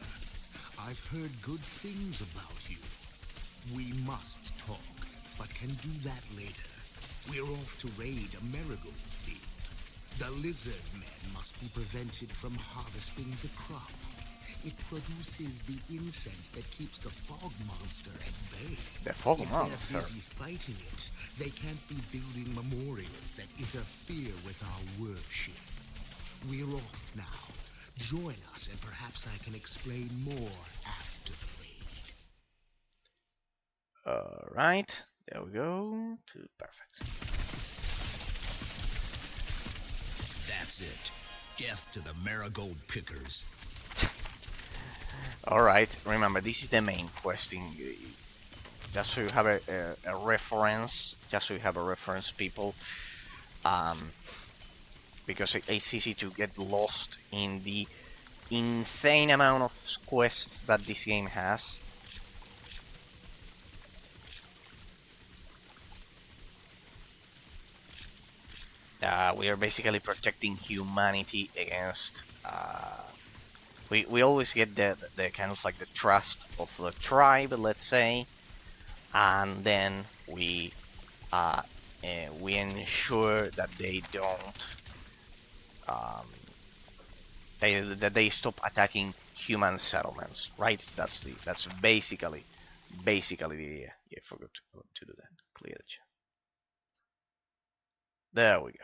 I've heard good things about you. We must talk, but can do that later. We're off to raid a marigold field. The lizard men must be prevented from harvesting the crop. It produces the incense that keeps the fog monster at bay. The fog if monster? they're busy fighting it, they can't be building memorials that interfere with our worship. We're off now. Join us and perhaps I can explain more after the raid. Alright, there we go. Perfect. That's it. Death to the marigold pickers. Alright, remember, this is the main questing. Just so you have a reference, people. Because it's easy to get lost in the insane amount of quests that this game has. We are basically protecting humanity against we always get the kind of like the trust of the tribe, let's say, and then we ensure that they don't that they stop attacking human settlements, right? That's basically the idea. Yeah, I forgot to do that. Clear the chat. There we go.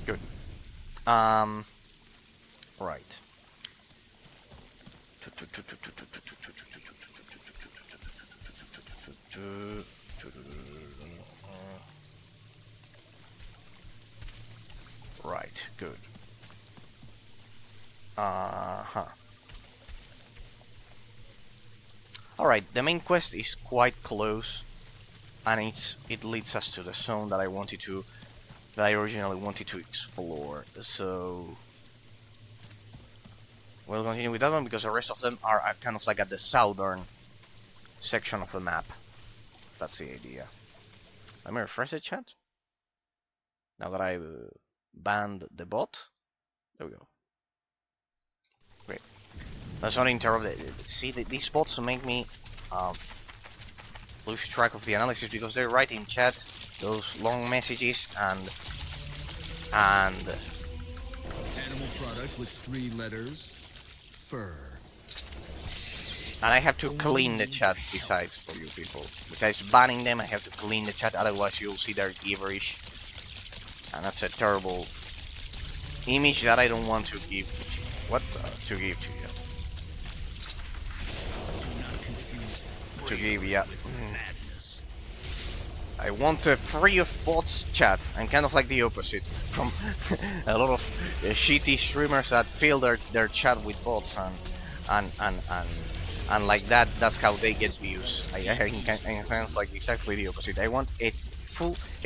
Good. Right. Right, good. Uh-huh. Alright, the main quest is quite close, and it leads us to the zone that I originally wanted to explore. So we'll continue with that one because the rest of them are kind of like at the southern section of the map. That's the idea. Let me refresh the chat. Now that I banned the bot. There we go. Great. Let's not interrupt it. See, these bots make me lose track of the analysis because they write in chat those long messages and Animal product with 3 letters. Fur. and I have to clean the chat besides for you people. Besides banning them, I have to clean the chat, otherwise you'll see their gibberish. And that's a terrible image that I don't want to give to give to you. To give, yeah. I want a free of bots chat, and kind of like the opposite from a lot of shitty streamers that fill their chat with bots and like that's how they get views. I kind of like exactly the opposite. I want a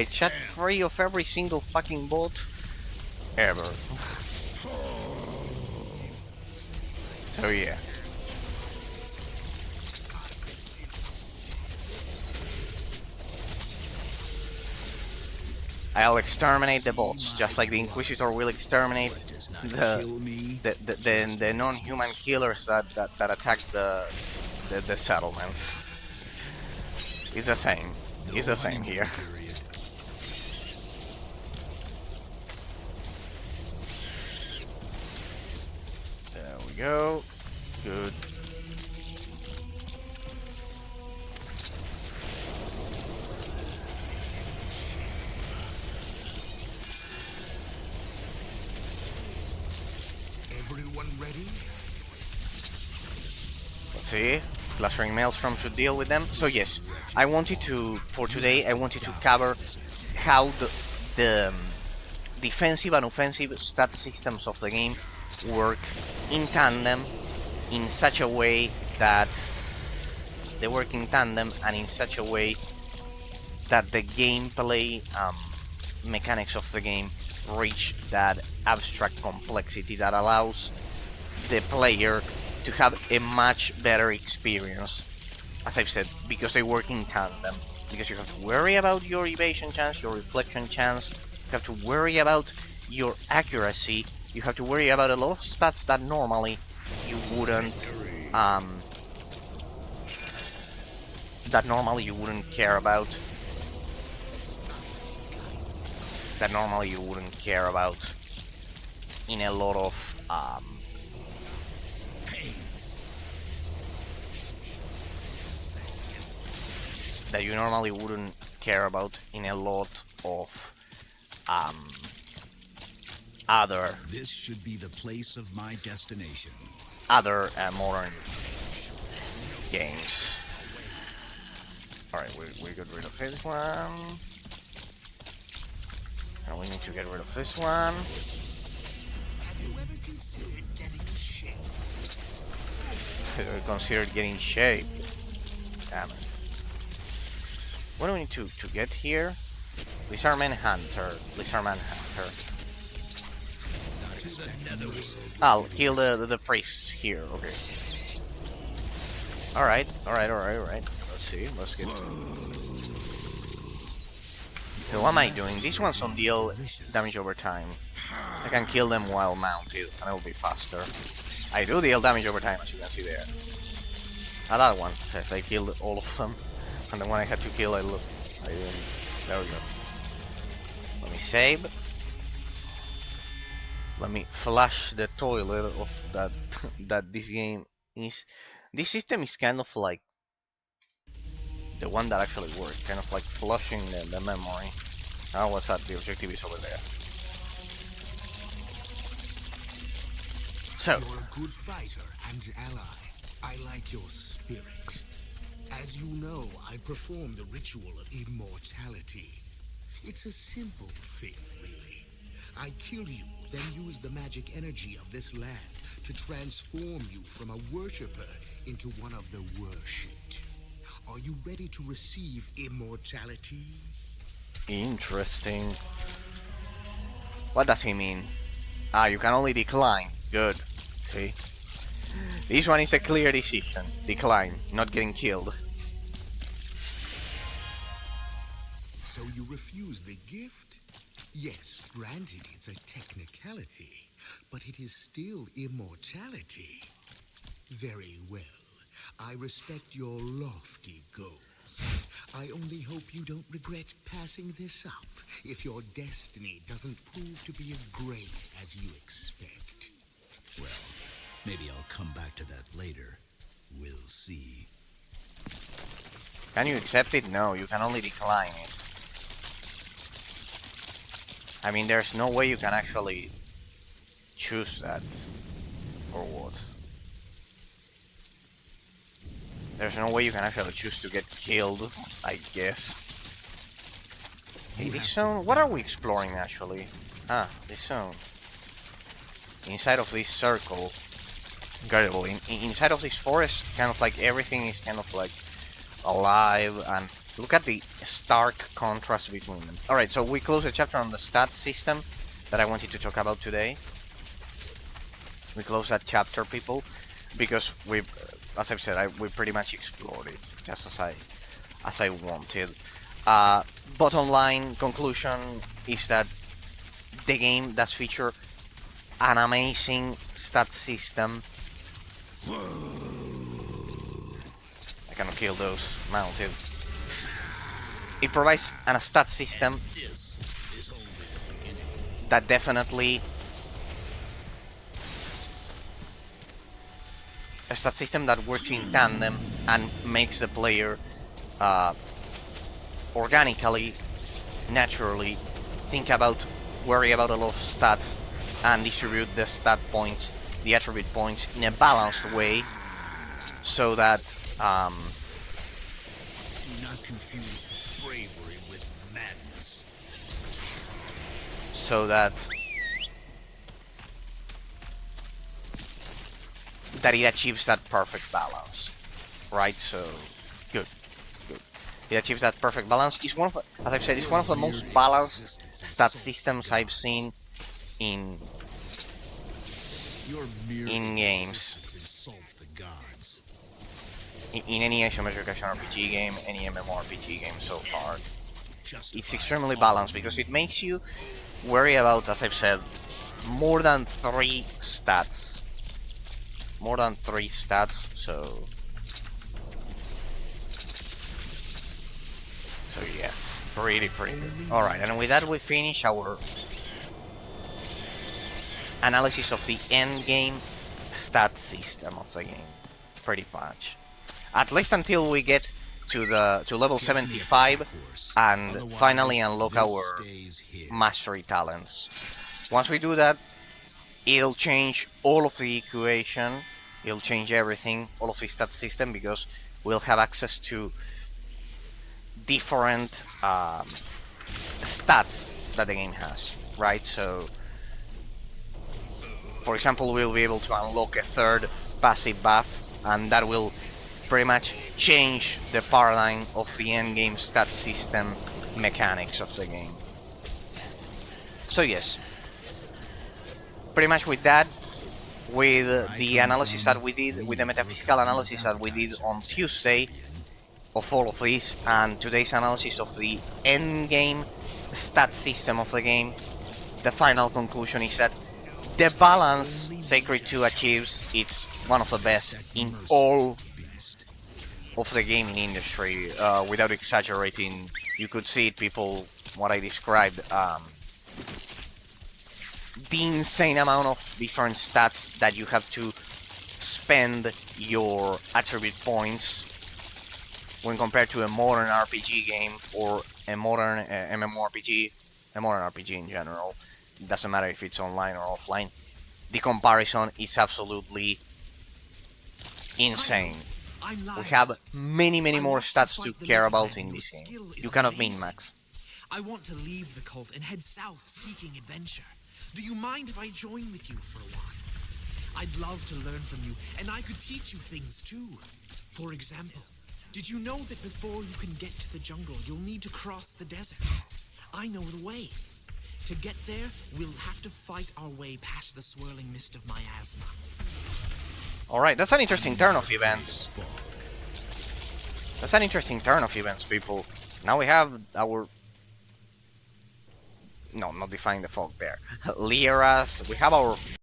chat free of every single fucking bot ever. So yeah. I'll exterminate the bots, just like the Inquisitor will exterminate the non-human killers that attack the settlements. It's the same. It's the same here. There we go. Good. Everyone ready? Let's see. Clustering Maelstrom should deal with them. So yes, I wanted to cover how the defensive and offensive stat systems of the game work in tandem in such a way that they work in tandem and in such a way that the gameplay mechanics of the game reach that abstract complexity that allows the player to have a much better experience, as I've said, because they work in tandem. Because you have to worry about your evasion chance, your reflection chance, you have to worry about your accuracy, you have to worry about a lot of stats that normally you wouldn't care about. That normally you wouldn't care about in a lot of that you normally wouldn't care about in a lot of other. This should be the place of my destination. Other modern games. All right, we got rid of this one. And we need to get rid of this one. Have you ever considered getting in shape? Considered getting shape. Damn it. What do we need to get here? Lizard Manhunter. I'll kill the priests here. Okay. Alright. Let's see. Let's get. So what am I doing? These ones don't deal damage over time. I can kill them while mounted, and it'll be faster. I do deal damage over time, as you can see there. That one, yes, I killed all of them. And the one I had to kill, there we go. Let me save. Let me flush the toilet of that this game is. This system is kind of like the one that actually works, kind of like flushing the memory. Oh, what's that? The objective is over there. So, you're a good fighter and ally. I like your spirit. As you know, I perform the ritual of immortality. It's a simple thing, really. I kill you, then use the magic energy of this land to transform you from a worshipper into one of the worshipped. Are you ready to receive immortality? Interesting. What does he mean? Ah, you can only decline. Good. See? This one is a clear decision. Decline, not getting killed. So you refuse the gift? Yes, granted it's a technicality, but it is still immortality. Very well. I respect your lofty goals. I only hope you don't regret passing this up if your destiny doesn't prove to be as great as you expect. Well, maybe I'll come back to that later. We'll see. Can you accept it? No, you can only decline it. I mean, there's no way you can actually choose that. Or what? There's no way you can actually choose to get killed, I guess. Hey, this zone, what are we exploring actually? Ah, this zone. Inside of this circle, incredible. Inside of this forest, kind of like everything is kind of like alive, and look at the stark contrast between them. Alright, so we close the chapter on the stat system that I wanted to talk about today. We close that chapter, people, because we've, as I've said, we pretty much explored it just as I wanted. Bottom line conclusion is that the game does feature an amazing stat system. I cannot kill those mounted. It provides a stat system that definitely a stat system that works in tandem and makes the player organically, naturally worry about a lot of stats and distribute the stat points, the attribute points in a balanced way, so that Do not confuse bravery with madness. so that it achieves that perfect balance, right? So good. It achieves that perfect balance. It's one of, as I've said, it's one of the most balanced stat systems I've seen in games. Insults the gods. In any isometric action RPG game, any MMORPG game so far. It's extremely balanced because it makes you worry about, as I've said, more than 3 stats. More than 3 stats, so yeah, pretty good. Alright, and with that we finish our analysis of the end game stat system of the game, pretty much. At least until we get to level 75 and finally unlock our mastery talents. Once we do that, it'll change all of the equation, it'll change everything, all of the stat system, because we'll have access to different stats that the game has, right? So, for example, we'll be able to unlock a 3rd passive buff, and that will pretty much change the paradigm of the endgame stat system mechanics of the game. So yes, pretty much with that, with the analysis that we did, with the metaphysical analysis that we did on Tuesday of all of this, and today's analysis of the endgame stat system of the game, the final conclusion is that the balance Sacred 2 achieves, it's one of the best in all of the gaming industry. Without exaggerating, you could see it, people, what I described, the insane amount of different stats that you have to spend your attribute points when compared to a modern RPG game or a modern MMORPG, a modern RPG in general. It doesn't matter if it's online or offline. The comparison is absolutely insane. I'm We have Lance. many I more want stats to fight the care lizard about men, in and this your game. skill is You cannot amazing. min-max. I want to leave the cult and head south seeking adventure. Do you mind if I join with you for a while? I'd love to learn from you, and I could teach you things too. For example, did you know that before you can get to the jungle, you'll need to cross the desert? I know the way. To get there, we'll have to fight our way past the swirling mist of miasma. Alright, that's an interesting turn of events. That's an interesting turn of events, people. Now we have our... No, not defying the fog there. Lyras, we have our